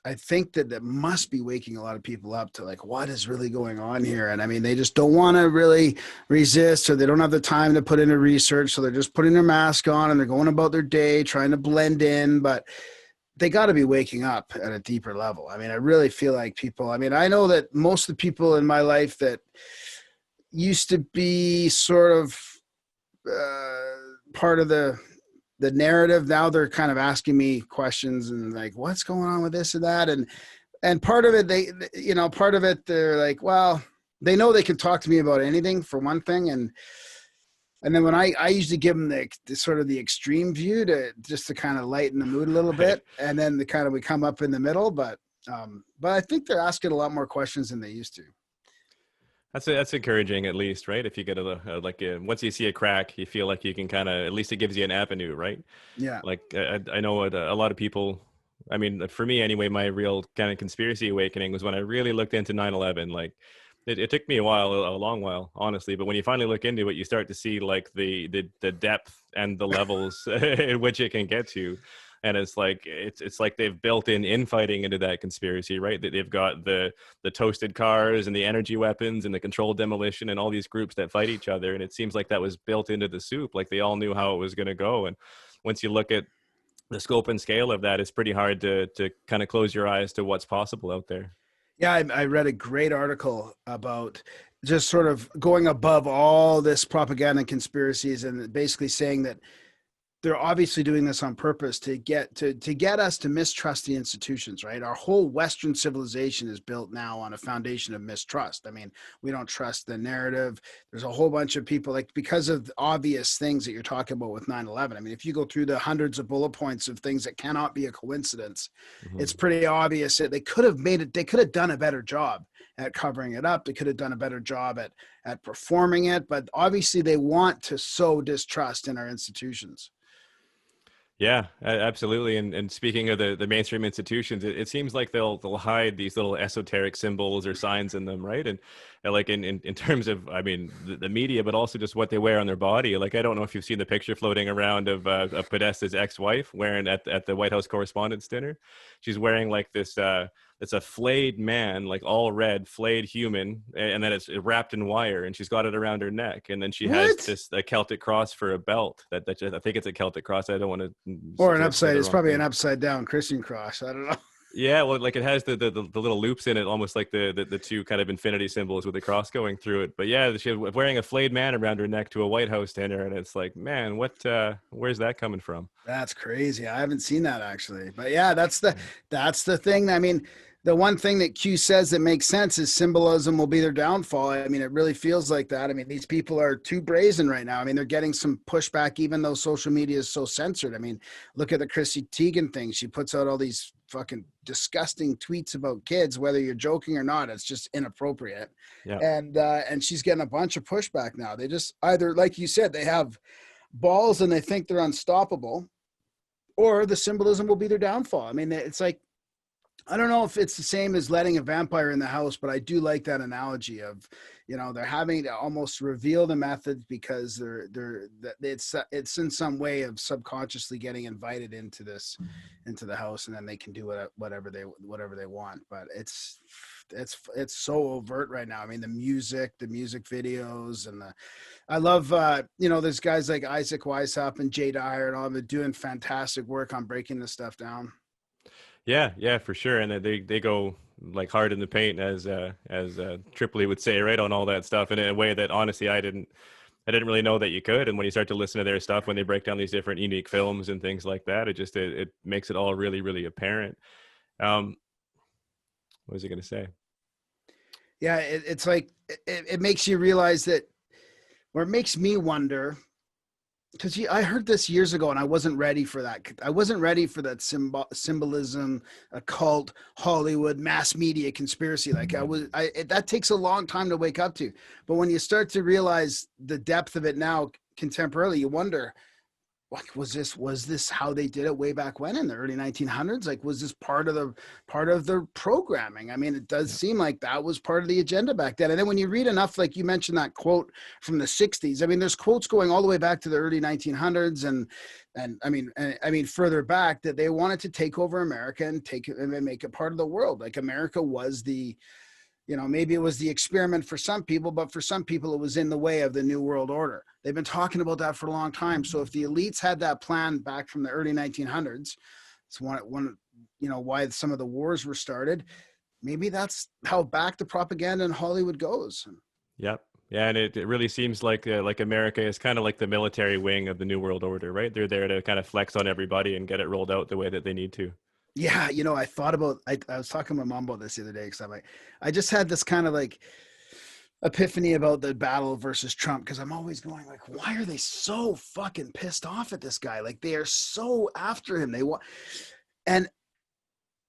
I think that must be waking a lot of people up to like, what is really going on here? And I mean, they just don't want to really resist, or they don't have the time to put into research. So they're just putting their mask on and they're going about their day, trying to blend in, but they got to be waking up at a deeper level. I mean, I really feel like I know that most of the people in my life that used to be sort of part of the narrative, now they're kind of asking me questions and like, what's going on with this and that. And part of it, they're like, well, they know they can talk to me about anything for one thing. And then when I usually give them the sort of the extreme view to kind of lighten the mood a little bit. And then we come up in the middle, but I think they're asking a lot more questions than they used to. That's encouraging, at least, right? If you get once you see a crack, you feel like you can kind of, at least it gives you an avenue, right? Yeah. Like I know a lot of people, I mean, for me anyway, my real kind of conspiracy awakening was when I really looked into 9/11. Like it took me a long while, honestly. But when you finally look into it, you start to see like the depth and the levels in which it can get to. And it's like they've built in infighting into that conspiracy, right? That they've got the toasted cars and the energy weapons and the controlled demolition and all these groups that fight each other. And it seems like that was built into the soup. Like they all knew how it was going to go. And once you look at the scope and scale of that, it's pretty hard to kind of close your eyes to what's possible out there. Yeah, I read a great article about just sort of going above all this propaganda and conspiracies, and basically saying that they're obviously doing this on purpose to get us to mistrust the institutions, right? Our whole Western civilization is built now on a foundation of mistrust. I mean, we don't trust the narrative. There's a whole bunch of people, like, because of obvious things that you're talking about with 9/11. I mean, if you go through the hundreds of bullet points of things that cannot be a coincidence, it's pretty obvious that they could have done a better job at covering it up. They could have done a better job at performing it, but obviously they want to sow distrust in our institutions. Yeah, absolutely. And speaking of the mainstream institutions, it seems like they'll hide these little esoteric symbols or signs in them, right? And like in terms of, I mean, the media, but also just what they wear on their body. Like, I don't know if you've seen the picture floating around of Podesta's ex-wife wearing at the White House Correspondents' Dinner. She's wearing like this. It's a flayed man, like all red, flayed human, and then it's wrapped in wire, and she's got it around her neck, and then she has a Celtic cross for a belt. That I think it's a Celtic cross. I don't want to. Or an upside. It's probably an upside down Christian cross. I don't know. Yeah, well, like it has the little loops in it, almost like the two kind of infinity symbols with the cross going through it. But yeah, she's wearing a flayed man around her neck to a White House dinner, and it's like, man, where's that coming from? That's crazy. I haven't seen that actually. But yeah, that's the thing. I mean, the one thing that Q says that makes sense is symbolism will be their downfall. I mean, it really feels like that. I mean, these people are too brazen right now. I mean, they're getting some pushback, even though social media is so censored. I mean, look at the Chrissy Teigen thing. She puts out all these fucking disgusting tweets about kids, whether you're joking or not. It's just inappropriate. Yeah. And she's getting a bunch of pushback now. They just either, like you said, they have balls and they think they're unstoppable, or the symbolism will be their downfall. I mean, it's like, I don't know if it's the same as letting a vampire in the house, but I do like that analogy of, you know, they're having to almost reveal the methods because it's in some way of subconsciously getting invited into the house, and then they can do whatever they want. But it's so overt right now. I mean, the music videos, and I love, you know, there's guys like Isaac Weishaupt and Jay Dyer and all of them doing fantastic work on breaking this stuff down. Yeah, for sure. And they go like hard in the paint, as Tripoli would say, right, on all that stuff in a way that honestly I didn't really know that you could. And when you start to listen to their stuff, when they break down these different unique films and things like that, it makes it all really, really apparent. What was I going to say? Yeah, it's like it makes you realize that, or it makes me wonder, because I heard this years ago and I wasn't ready for that. I wasn't ready for that symbolism, occult, Hollywood, mass media conspiracy. Like that takes a long time to wake up to. But when you start to realize the depth of it now contemporarily, you wonder, like, was this how they did it way back when in the early 1900s? Like, was this part of the programming? I mean, it does seem like that was part of the agenda back then. And then when you read enough, like you mentioned that quote from the 60s, I mean, there's quotes going all the way back to the early 1900s and I mean further back, that they wanted to take over America and make it part of the world. Like, America was the, you know, maybe it was the experiment for some people, but for some people it was in the way of the New World Order. They've been talking about that for a long time. So if the elites had that plan back from the early 1900s, it's one, you know, why some of the wars were started. Maybe that's how back the propaganda in Hollywood goes. Yep. Yeah, and it really seems like America is kind of like the military wing of the New World Order, right? They're there to kind of flex on everybody and get it rolled out the way that they need to. Yeah, you know, I thought about, I was talking to my mom about this the other day, because I'm like, I just had this kind of like epiphany about the battle versus Trump, because I'm always going like, why are they so fucking pissed off at this guy? Like, they are so after him. They want, and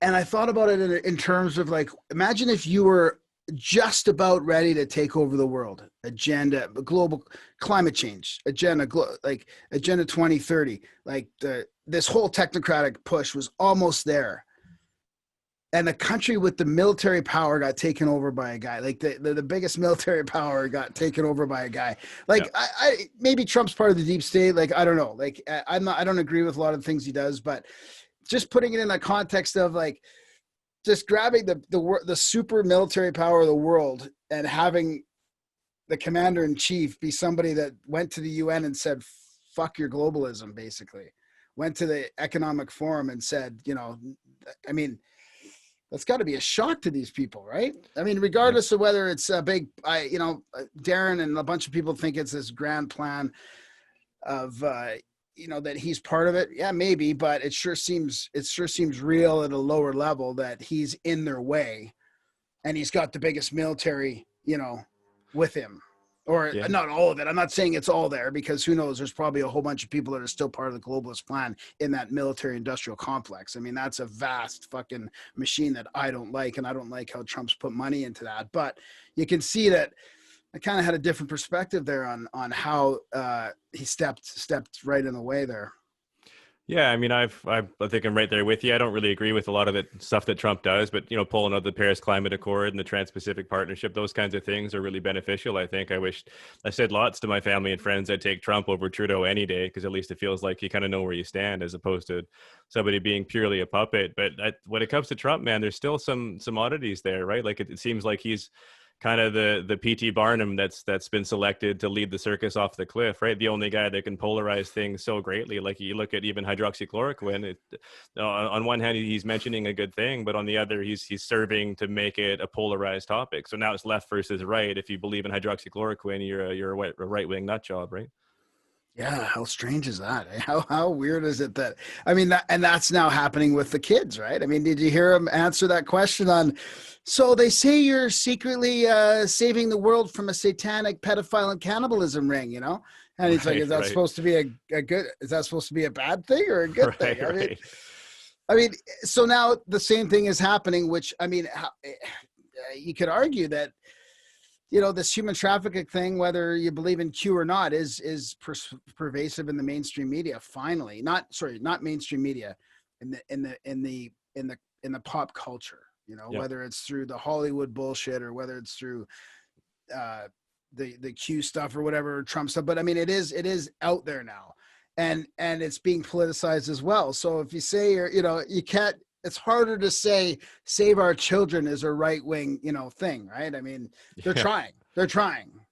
I thought about it in terms of like, imagine if you were just about ready to take over the world, agenda, global climate change agenda, like Agenda 2030, like this whole technocratic push was almost there. And the country with the military power got taken over by a guy. Like the biggest military power got taken over by a guy. Like, yeah. I maybe Trump's part of the deep state. Like, I don't know. Like, I don't agree with a lot of the things he does, but just putting it in the context of like, just grabbing the super military power of the world and having the commander in chief be somebody that went to the UN and said, fuck your globalism, basically. Went to the Economic Forum and said, you know, I mean, that's got to be a shock to these people, right? I mean, regardless of whether it's a big, you know, Darren and a bunch of people think it's this grand plan of, you know, that he's part of it. Yeah, maybe, but it sure seems real at a lower level that he's in their way, and he's got the biggest military, you know, with him. Or not all of it. I'm not saying it's all there, because who knows? There's probably a whole bunch of people that are still part of the globalist plan in that military industrial complex. I mean, that's a vast fucking machine that I don't like, and I don't like how Trump's put money into that. But you can see that I kind of had a different perspective there on how he stepped right in the way there. Yeah, I mean, I think I'm right there with you. I don't really agree with a lot of the stuff that Trump does, but, you know, pulling out the Paris Climate Accord and the Trans-Pacific Partnership, those kinds of things are really beneficial. I think I said lots to my family and friends, I'd take Trump over Trudeau any day, because at least it feels like you kind of know where you stand, as opposed to somebody being purely a puppet. But when it comes to Trump, man, there's still some oddities there, right? Like it seems like he's kind of the P.T. Barnum that's been selected to lead the circus off the cliff, right? The only guy that can polarize things so greatly. Like, you look at even hydroxychloroquine, on one hand he's mentioning a good thing, but on the other he's serving to make it a polarized topic. So now it's left versus right. If you believe in hydroxychloroquine, you're a right-wing nut job, right? Yeah, how strange is that? How weird is it that, I mean, that's now happening with the kids, right? I mean, did you hear him answer that question on, so they say you're secretly saving the world from a satanic pedophile and cannibalism ring, you know? And he's like, is that supposed to be a good, is that supposed to be a bad thing or a good thing? I mean, I mean, so now the same thing is happening, which, I mean, you could argue that, this human trafficking thing, whether you believe in Q or not, is pervasive in the mainstream media. Finally, not mainstream media, in the pop culture. Yeah. Whether it's through the Hollywood bullshit or whether it's through the Q stuff or whatever, Trump stuff. But I mean, it is out there now, and it's being politicized as well. So if you say you can't. It's harder to say save our children is a right wing, thing, right? I mean, they're trying,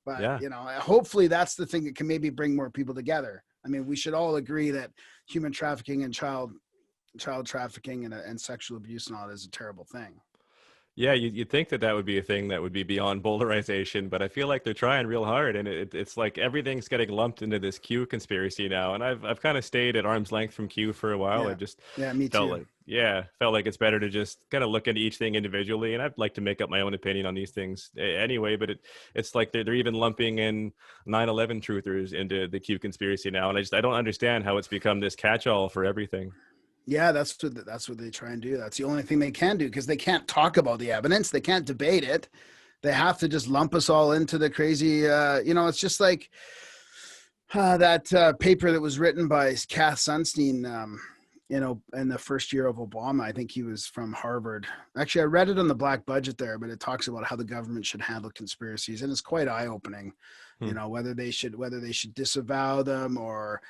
but Yeah. hopefully that's the thing that can maybe bring more people together. I mean, we should all agree that human trafficking and child trafficking and sexual abuse and all that is a terrible thing. Yeah, you'd think that would be a thing that would be beyond polarization, but I feel like they're trying real hard, and it's like everything's getting lumped into this Q conspiracy now. And I've kind of stayed at arm's length from Q for a while. I just me felt too. felt like it's better to just kind of look at each thing individually. And I'd like to make up my own opinion on these things anyway. But it's like they're even lumping in 9/11 truthers into the Q conspiracy now, and I don't understand how it's become this catch-all for everything. Yeah, that's what they try and do. That's the only thing they can do, because they can't talk about the evidence. They can't debate it. They have to just lump us all into the crazy. It's just like that paper that was written by Cass Sunstein, in the first year of Obama. I think he was from Harvard. Actually, I read it on the Black Budget there, but it talks about how the government should handle conspiracies, and it's quite eye-opening. Whether they should disavow them or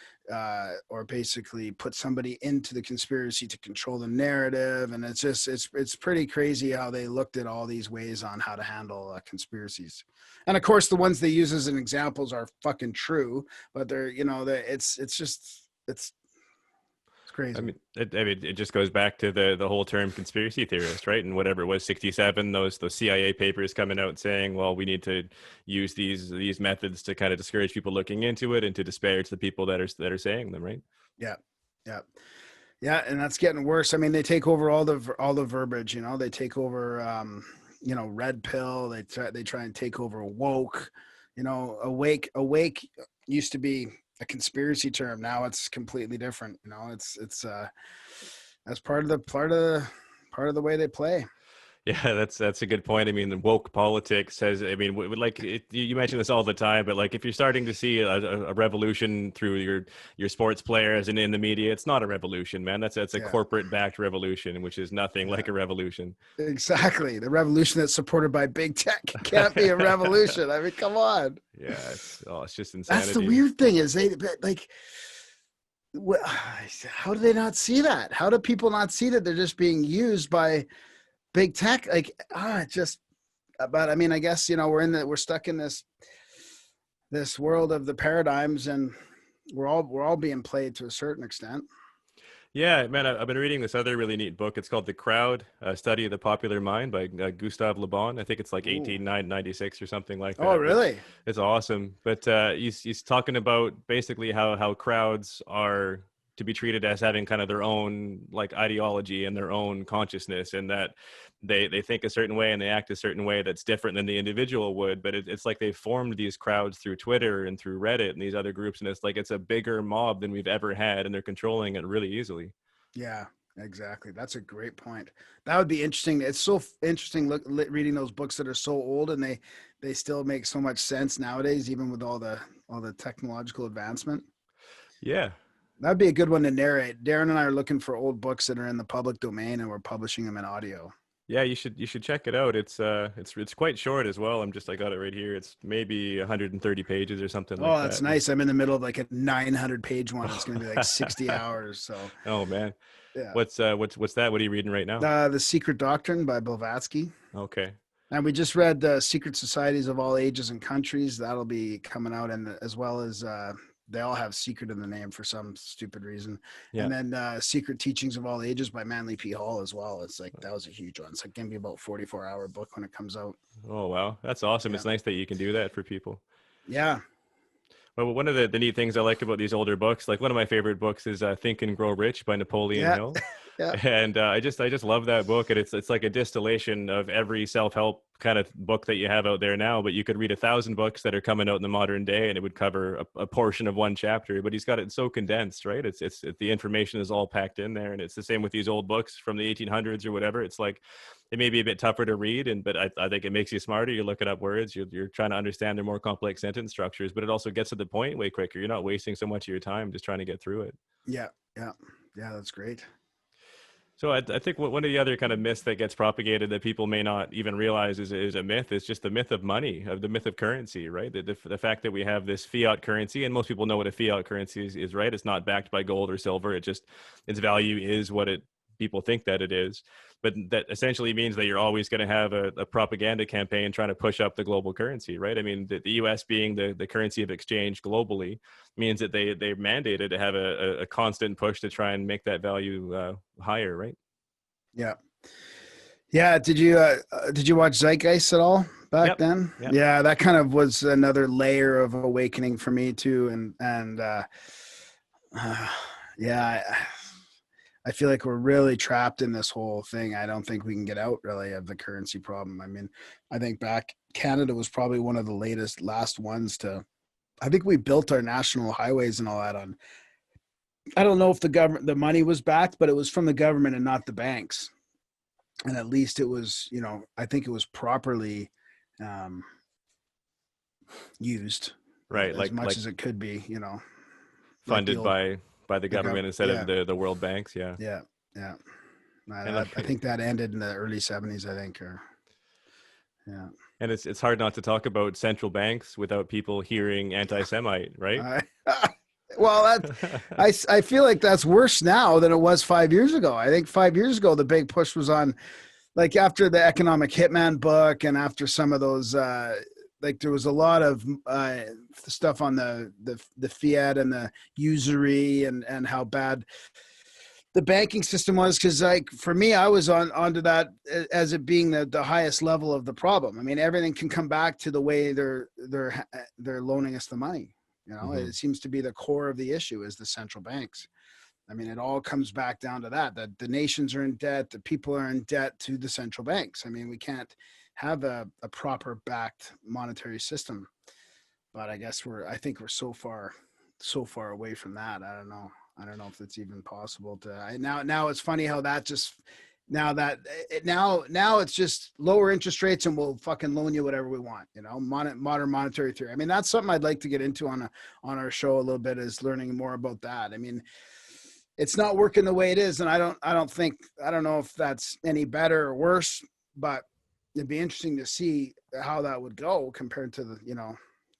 basically put somebody into the conspiracy to control the narrative. And it's pretty crazy how they looked at all these ways on how to handle conspiracies. And of course, the ones they use as an examples are fucking true, but they're it's crazy. I mean, it just goes back to the whole term conspiracy theorist, right? And whatever it was, 67, those CIA papers coming out saying, well, we need to use these methods to kind of discourage people looking into it and to disparage the people that are saying them, right? Yeah. And that's getting worse. I mean, they take over all the verbiage. They take over red pill. They try and take over woke. Awake used to be a conspiracy term. Now it's completely different. It's that's part of the way they play. Yeah, that's a good point. I mean, the woke politics says, I mean, you mention this all the time, but like if you're starting to see a revolution through your sports players and in the media, it's not a revolution, man. That's a corporate backed revolution, which is nothing like a revolution. Exactly. The revolution that's supported by big tech can't be a revolution. I mean, come on. Yeah, it's just insanity. That's the weird thing is how do they not see that? How do people not see that they're just being used by big tech? But I mean, I guess, we're stuck in this world of the paradigms, and we're all being played to a certain extent. Yeah, man, I've been reading this other really neat book. It's called The Crowd, A Study of the Popular Mind by Gustave Le Bon. I think it's like 1896 or something like that. Oh, really? It's awesome. But he's talking about basically how crowds are to be treated as having kind of their own like ideology and their own consciousness, and that they think a certain way and they act a certain way that's different than the individual would. But it's like they've formed these crowds through Twitter and through Reddit and these other groups, and it's like it's a bigger mob than we've ever had, and they're controlling it really easily. Yeah, exactly. That's a great point. That would be interesting. It's so interesting reading those books that are so old, and they still make so much sense nowadays, even with all the technological advancement. Yeah. That'd be a good one to narrate. Darren and I are looking for old books that are in the public domain, and we're publishing them in audio. Yeah, you should check it out. It's quite short as well. I got it right here. It's maybe 130 pages or something like that. Oh, that's nice. I'm in the middle of like a 900-page one. It's going to be like 60 hours. So. Oh man. Yeah. What's that? What are you reading right now? The Secret Doctrine by Blavatsky. Okay. And we just read the Secret Societies of All Ages and Countries. That'll be coming out, and as well as they all have secret in the name for some stupid reason. Yeah. And then Secret Teachings of All Ages by Manly P. Hall as well. It's like, that was a huge one. It's like going to be about 44-hour book when it comes out. Oh, wow. That's awesome. Yeah. It's nice that you can do that for people. Yeah. Well, one of the neat things I like about these older books, like one of my favorite books is Think and Grow Rich by Napoleon Hill. Yeah. And I just love that book, and it's like a distillation of every self-help kind of book that you have out there now. But you could read 1,000 books that are coming out in the modern day, and it would cover a portion of one chapter. But he's got it so condensed, right? It's the information is all packed in there, and it's the same with these old books from the 1800s or whatever. It's like it may be a bit tougher to read, but I think it makes you smarter. You're looking up words, you're trying to understand their more complex sentence structures, but it also gets to the point way quicker. You're not wasting so much of your time just trying to get through it. Yeah. Yeah. Yeah. That's great. So I think one of the other kind of myths that gets propagated that people may not even realize is a myth is just the myth of money, of the myth of currency, right? The fact that we have this fiat currency, and most people know what a fiat currency is, right? It's not backed by gold or silver. Its value is what people think that it is. But that essentially means that you're always going to have a propaganda campaign trying to push up the global currency, right? I mean, the US being the currency of exchange globally means that they mandated to have a constant push to try and make that value higher, right? Yeah. Yeah. Did you watch Zeitgeist at all back then? Yep. Yeah. That kind of was another layer of awakening for me too. Yeah, I feel like we're really trapped in this whole thing. I don't think we can get out really of the currency problem. I mean, I think back Canada was probably one of the last ones to, I think we built our national highways and all that on, I don't know if the money was backed, but it was from the government and not the banks. And at least it was, I think it was properly used, right? as much as it could be, funded like by the government instead of the world banks. Yeah. Yeah. Yeah. I think that ended in the early 70s, I think, yeah. And it's hard not to talk about central banks without people hearing anti-Semite, right? Well, I feel like that's worse now than it was 5 years ago. I think 5 years ago, the big push was on, like after the Economic Hitman book and after some of those, like there was a lot of stuff on the fiat and the usury and how bad the banking system was. Cause like for me, I was onto that as it being the highest level of the problem. I mean, everything can come back to the way they're loaning us the money. It seems to be the core of the issue is the central banks. I mean, it all comes back down to that the nations are in debt, the people are in debt to the central banks. I mean, we can't have a proper backed monetary system, but I guess I think we're so far away from that. I don't know if it's even possible to. Now it's funny how that just now it's just lower interest rates and we'll fucking loan you whatever we want. Modern monetary theory. I mean, that's something I'd like to get into on our show a little bit, is learning more about that. I mean, it's not working the way it is, and I don't know if that's any better or worse, but it'd be interesting to see how that would go compared to the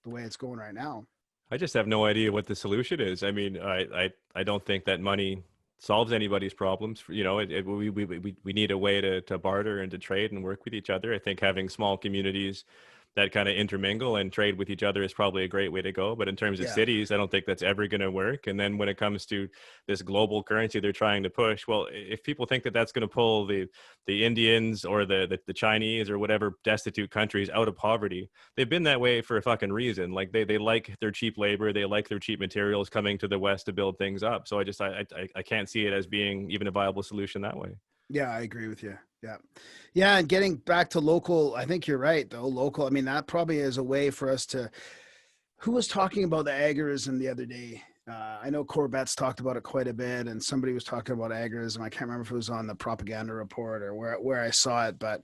way it's going right now. I just have no idea what the solution is. I mean, I don't think that money solves anybody's problems. We need a way to barter and to trade and work with each other. I think having small communities that kind of intermingle and trade with each other is probably a great way to go. But in terms of cities, I don't think that's ever going to work. And then when it comes to this global currency they're trying to push, well, if people think that that's going to pull the Indians or the Chinese or whatever destitute countries out of poverty, they've been that way for a fucking reason. Like they like their cheap labor, they like their cheap materials coming to the West to build things up. So I can't see it as being even a viable solution that way. Yeah, I agree with you. Yeah. Yeah. And getting back to local, I think you're right though. Local. I mean, that probably is a way for us to, who was talking about the agorism the other day? I know Corbett's talked about it quite a bit, and somebody was talking about agorism. I can't remember if it was on the propaganda report or where I saw it, but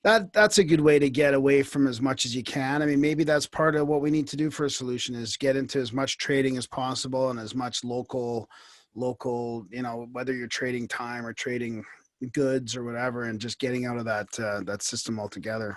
that's a good way to get away from as much as you can. I mean, maybe that's part of what we need to do for a solution, is get into as much trading as possible and as much local, whether you're trading time or trading goods or whatever, and just getting out of that system altogether.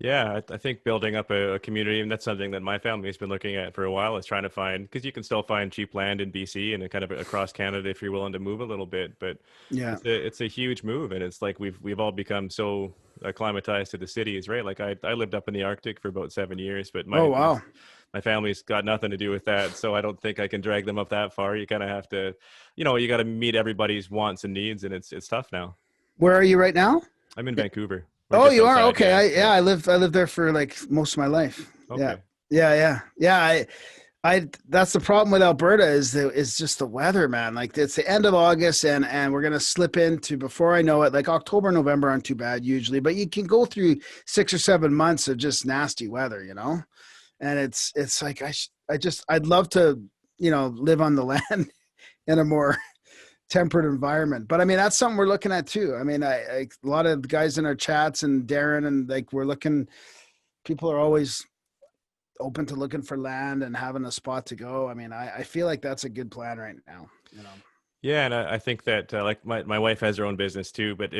Yeah, I think building up a community, and that's something that my family has been looking at for a while, is trying to find, because you can still find cheap land in BC and kind of across Canada if you're willing to move a little bit. But yeah, it's a huge move, and it's like we've all become so acclimatized to the cities, right? Like I lived up in the Arctic for about 7 years, but my family's got nothing to do with that, so I don't think I can drag them up that far. You kind of have to, you got to meet everybody's wants and needs, and it's tough now. Where are you right now? I'm in Vancouver. Oh, you are? Okay. I lived there for like most of my life. Okay. Yeah. That's the problem with Alberta is just the weather, man. Like it's the end of August and we're gonna slip into, before I know it, like October, November aren't too bad usually, but you can go through 6 or 7 months of just nasty weather, you know? And it's like I'd love to, live on the land in a more temperate environment. But I mean, that's something we're looking at too. I mean, a lot of the guys in our chats and Darren and like people are always open to looking for land and having a spot to go. I mean, I feel like that's a good plan right now, you know? Yeah, and I think that like my wife has her own business too, but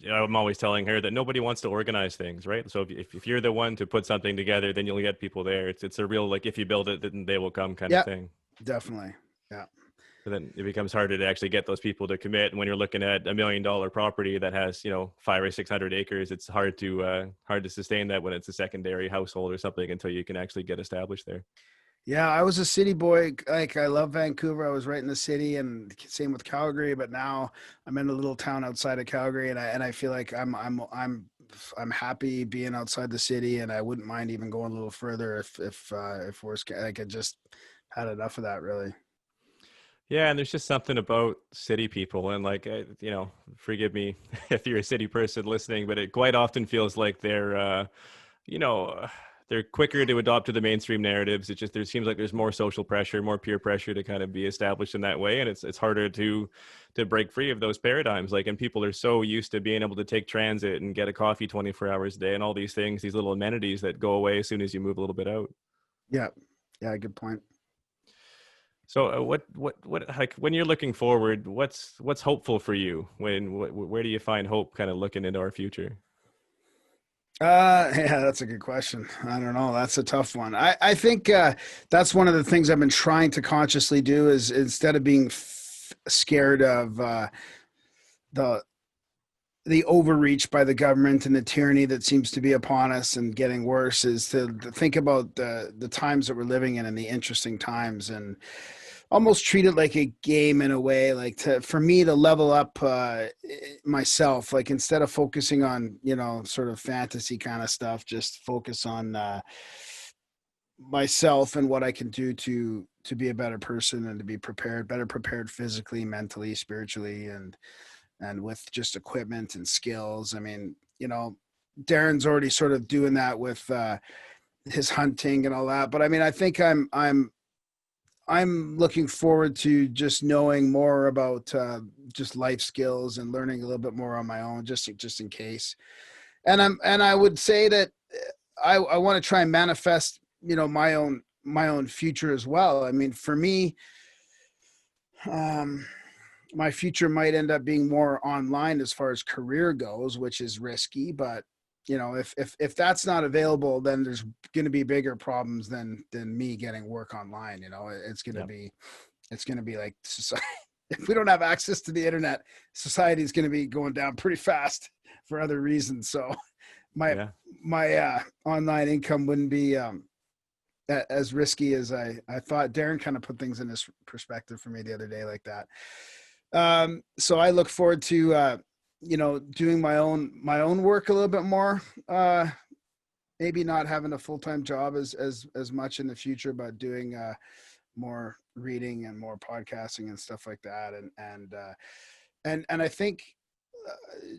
I'm always telling her that nobody wants to organize things, right? So if you're the one to put something together, then you'll get people there. It's a real, like, if you build it, then they will come kind of Yeah, thing. definitely. Yeah. But then it becomes harder to actually get those people to commit. And when you're looking at $1 million property that has 500 or 600 acres, it's hard to sustain that when it's a secondary household or something until you can actually get established there. Yeah, I was a city boy. Like I love Vancouver. I was right in the city, and same with Calgary. But now I'm in a little town outside of Calgary, and I feel like I'm happy being outside the city, and I wouldn't mind even going a little further if worse. Like I just had enough of that, really. Yeah, and there's just something about city people, and like, forgive me if you're a city person listening, but it quite often feels like you know, they're quicker to adopt to the mainstream narratives. It just there seems like there's more social pressure, more peer pressure to kind of be established in that way, and it's harder to break free of those paradigms. Like, and people are so used to being able to take transit and get a coffee 24 hours a day, and all these things, these little amenities that go away as soon as you move a little bit out. Yeah, yeah, good point. So, like when you're looking forward, what's hopeful for you? Where do you find hope, kind of looking into our future? Yeah, that's a good question. I don't know. That's a tough one. I think that's one of the things I've been trying to consciously do is instead of being scared of the the overreach by the government and the tyranny that seems to be upon us and getting worse, is to think about the times that we're living in and the interesting times, and almost treat it like a game in a way, like for me to level up myself, like instead of focusing on sort of fantasy kind of stuff, just focus on myself and what I can do to be a better person and to be better prepared physically, mentally, spiritually, and with just equipment and skills. I mean, Darren's already sort of doing that with his hunting and all that. But I mean, I think I'm looking forward to just knowing more about just life skills and learning a little bit more on my own, just in case. And I would say that I want to try and manifest, my own future as well. I mean, for me, my future might end up being more online as far as career goes, which is risky, but if that's not available, then there's going to be bigger problems than me getting work online. It's going to Yeah, be like society. If we don't have access to the internet, society is going to be going down pretty fast for other reasons. So my yeah. my online income wouldn't be as risky as I thought. Darren kind of put things in this perspective for me the other day like that. So I look forward to doing my own work a little bit more. Maybe not having a full-time job as much in the future, but doing more reading and more podcasting and stuff like that. And I think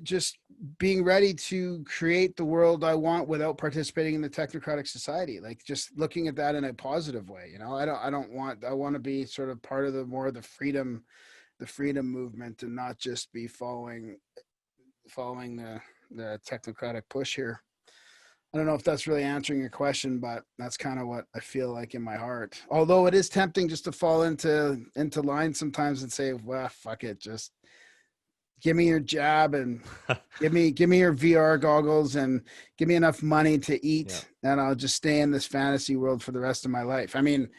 just being ready to create the world I want without participating in the technocratic society, like just looking at that in a positive way. I want to be sort of part of the freedom movement, and not just be following the technocratic push here. I don't know if that's really answering your question, but that's kind of what I feel like in my heart. Although it is tempting just to fall into line sometimes and say, well, fuck it, just give me your jab and give me your VR goggles and give me enough money to Yeah. eat, and I'll just stay in this fantasy world for the rest of my life. I mean,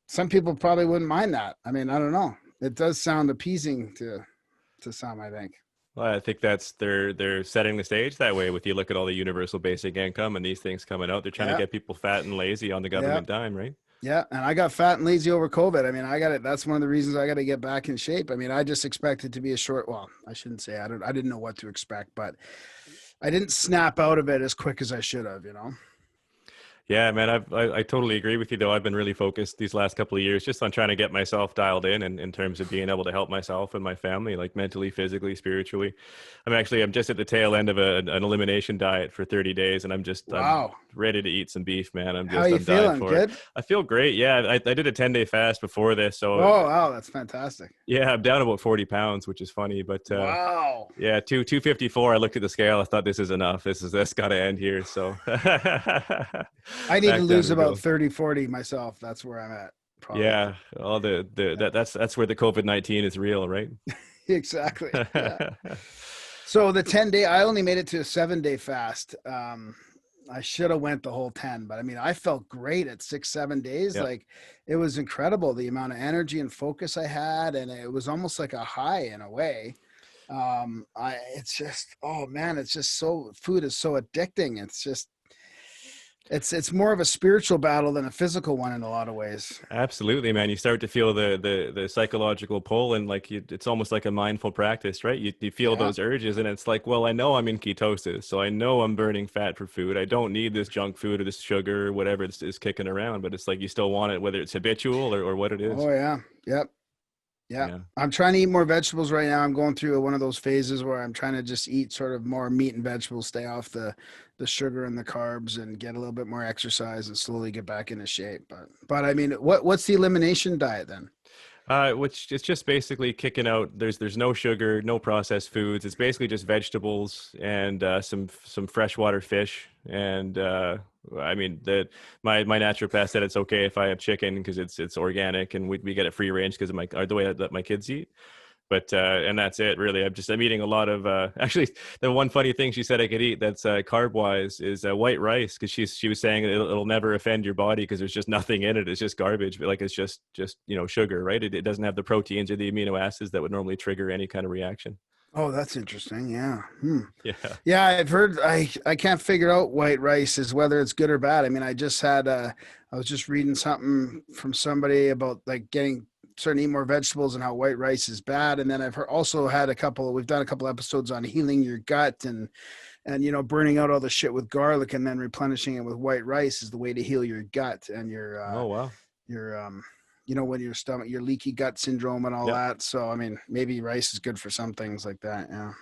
some people probably wouldn't mind that. I mean, I don't know. It does sound appeasing to some, I think. Well, I think that's they're setting the stage that way. With, you look at all the universal basic income and these things coming out, they're trying to Yeah. get people fat and lazy on the Yeah. government dime, right? Yeah. And I got fat and lazy over COVID. I mean, I got it. That's one of the reasons I got to get back in shape. I mean, I just expected to be well, I shouldn't say I didn't know what to expect, but I didn't snap out of it as quick as I should have. Yeah, man, I totally agree with you though. I've been really focused these last couple of years just on trying to get myself dialed in terms of being able to help myself and my family, like mentally, physically, spiritually. I'm just at the tail end of an elimination diet for 30 days, and I'm Wow. ready to eat some beef, man. How are you I'm dying feeling? for it. Good? I feel great. Yeah, I did a 10-day fast before this, so Oh, wow. That's fantastic. yeah, I'm down about 40 pounds, which is funny, but Wow. yeah, 254. I looked at the scale. I thought this is enough. This got to end here. So I need to back down lose we about go. 30, 40 myself. That's where I'm at. Probably. Yeah, all that's where the COVID-19 is real, right? Exactly. Yeah. So the 10-day, I only made it to a 7-day fast. I should have went the whole 10, but I mean, I felt great at 6, 7 days. Yeah. Like it was incredible, the amount of energy and focus I had. And it was almost like a high in a way. It's just, oh man, it's just food is so addicting. It's just, it's more of a spiritual battle than a physical one in a lot of ways. Absolutely, man. You start to feel the psychological pull, and it's almost like a mindful practice, right? You feel Yeah. those urges, and it's like, well, I know I'm in ketosis, so I know I'm burning fat for food. I don't need this junk food or this sugar or whatever is kicking around, but it's like you still want it, whether it's habitual or what it is. Oh yeah. Yep. Yeah. Yeah. I'm trying to eat more vegetables right now. I'm going through one of those phases where I'm trying to just eat sort of more meat and vegetables, stay off the sugar and the carbs, and get a little bit more exercise and slowly get back into shape. But I mean, what's the elimination diet then? Which it's just basically kicking out. There's no sugar, no processed foods. It's basically just vegetables and some freshwater fish. And I mean that my naturopath said it's okay if I have chicken because it's organic and we get it free range because of the way that my kids eat. But and that's it really. I'm eating a lot of actually the one funny thing she said I could eat that's carb wise is white rice, because she was saying it'll never offend your body because there's just nothing in it. It's just garbage, but like it's just sugar, right? It doesn't have the proteins or the amino acids that would normally trigger any kind of reaction. Oh, that's interesting. Yeah. Yeah. Yeah, I've heard. I can't figure out white rice is whether it's good or bad. I mean, I was just reading something from somebody about like starting to eat more vegetables and how white rice is bad. And then also had we've done a couple episodes on healing your gut and burning out all the shit with garlic and then replenishing it with white rice is the way to heal your gut and Oh wow. your when your leaky gut syndrome and all Yep. that. So I mean, maybe rice is good for some things like that. Yeah.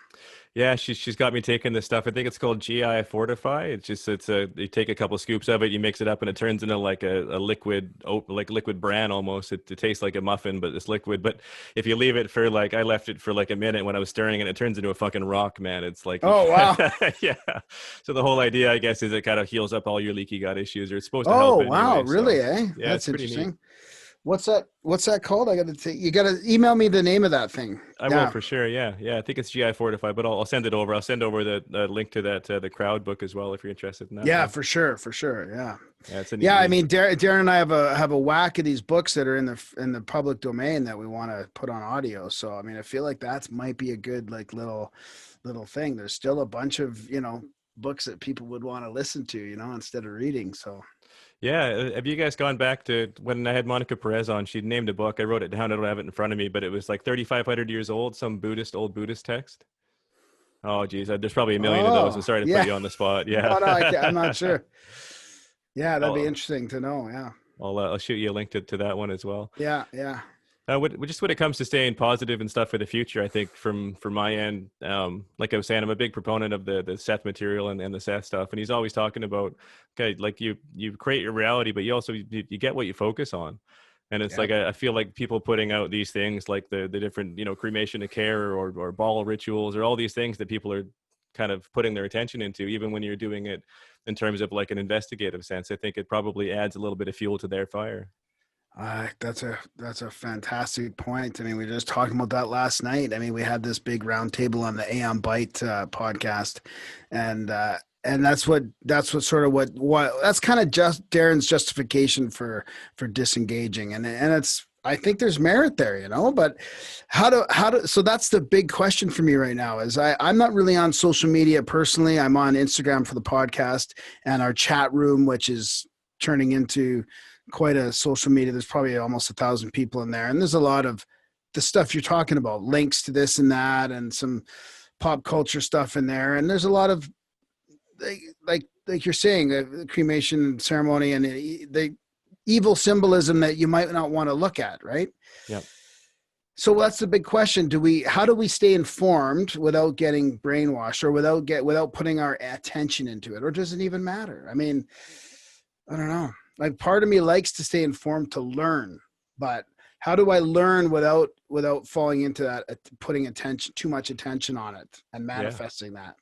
Yeah, she's got me taking this stuff. I think it's called GI Fortify. You take a couple scoops of it, you mix it up, and it turns into like a liquid, like liquid bran almost. It tastes like a muffin, but it's liquid. But if you leave it for I left it for like a minute when I was stirring it, it turns into a fucking rock, man. It's like, Oh wow. yeah. So the whole idea, I guess, is it kind of heals up all your leaky gut issues, or it's supposed to help Oh anyway. wow, So, really? Eh? yeah, That's it's pretty neat. interesting. What's that called? You gotta email me the name of that thing. I will for sure. Yeah, yeah. I think it's GI Fortify, but I'll send it over. I'll send over the link to that the crowd book as well if you're interested in that. Yeah, for sure. Yeah. Yeah, it's a neat Yeah, I read. mean, Darren and I have a whack of these books that are in the public domain that we want to put on audio. So I mean, I feel like that might be a good like little thing. There's still a bunch of books that people would want to listen to, instead of reading. So Yeah, have you guys gone back to when I had Monica Perez on? She named a book. I wrote it down. I don't have it in front of me, but it was like 3,500 years old, some old Buddhist text. Oh, geez, there's probably a million of those. I'm oh sorry to put yeah, you on the spot. Yeah. no, I'm not sure. Yeah, that'd be I'll, interesting to know. Yeah, I'll shoot you a link to that one as well. yeah. Just when it comes to staying positive and stuff for the future, I think from my end, like I was saying, I'm a big proponent of the Seth material and the Seth stuff. And he's always talking about, okay, like you create your reality, but you also, you get what you focus on. And it's like, I feel like people putting out these things like the different, cremation of care or ball rituals or all these things that people are kind of putting their attention into, even when you're doing it in terms of like an investigative sense, I think it probably adds a little bit of fuel to their fire. That's a fantastic point. I mean, we were just talking about that last night. I mean, we had this big roundtable on the Aeon Byte podcast, and that's kind of just Darren's justification for disengaging, and it's, I think there's merit there, but so that's the big question for me right now is I'm not really on social media personally. I'm on Instagram for the podcast and our chat room, which is turning into quite a social media. There's probably almost 1,000 people in there. And there's a lot of the stuff you're talking about, links to this and that, and some pop culture stuff in there. And there's a lot of like like you're saying, the cremation ceremony and the evil symbolism that you might not want to look at, right? Yep. So that's the big question. How do we stay informed without getting brainwashed, or without putting our attention into it? Or does it even matter? I mean, I don't know. Like, part of me likes to stay informed to learn, but how do I learn without falling into that, putting too much attention on it and manifesting that?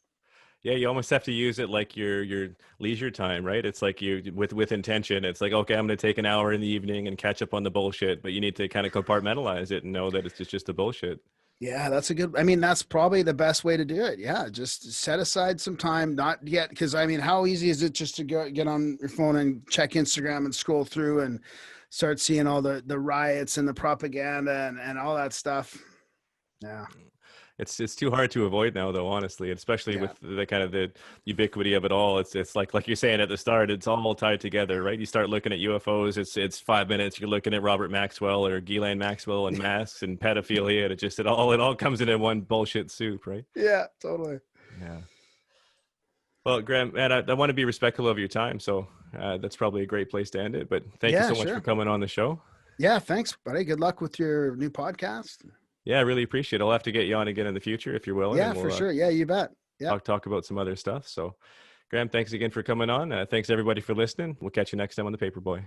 Yeah, you almost have to use it like your leisure time, right? It's like you with intention. It's like, okay, I'm going to take an hour in the evening and catch up on the bullshit, but you need to kind of compartmentalize it and know that it's just the bullshit. Yeah, that's probably the best way to do it. Yeah, just set aside some time, not yet, because I mean, how easy is it just to get on your phone and check Instagram and scroll through and start seeing all the riots and the propaganda and all that stuff? Yeah. It's too hard to avoid now, though, honestly, especially with the kind of the ubiquity of it all. It's like you're saying at the start, it's all tied together, right? You start looking at UFOs, it's 5 minutes. You're looking at Robert Maxwell or Ghislaine Maxwell and masks and pedophilia. And it all comes into one bullshit soup, right? Yeah, totally. Yeah. Well, Graham, man, I want to be respectful of your time, so that's probably a great place to end it. But thank you so much for coming on the show. Yeah, thanks, buddy. Good luck with your new podcast. Yeah, I really appreciate it. I'll have to get you on again in the future if you're willing. Yeah, for sure. Yeah, you bet. Yeah. Talk about some other stuff. So, Graham, thanks again for coming on. Thanks everybody for listening. We'll catch you next time on the Paperboy.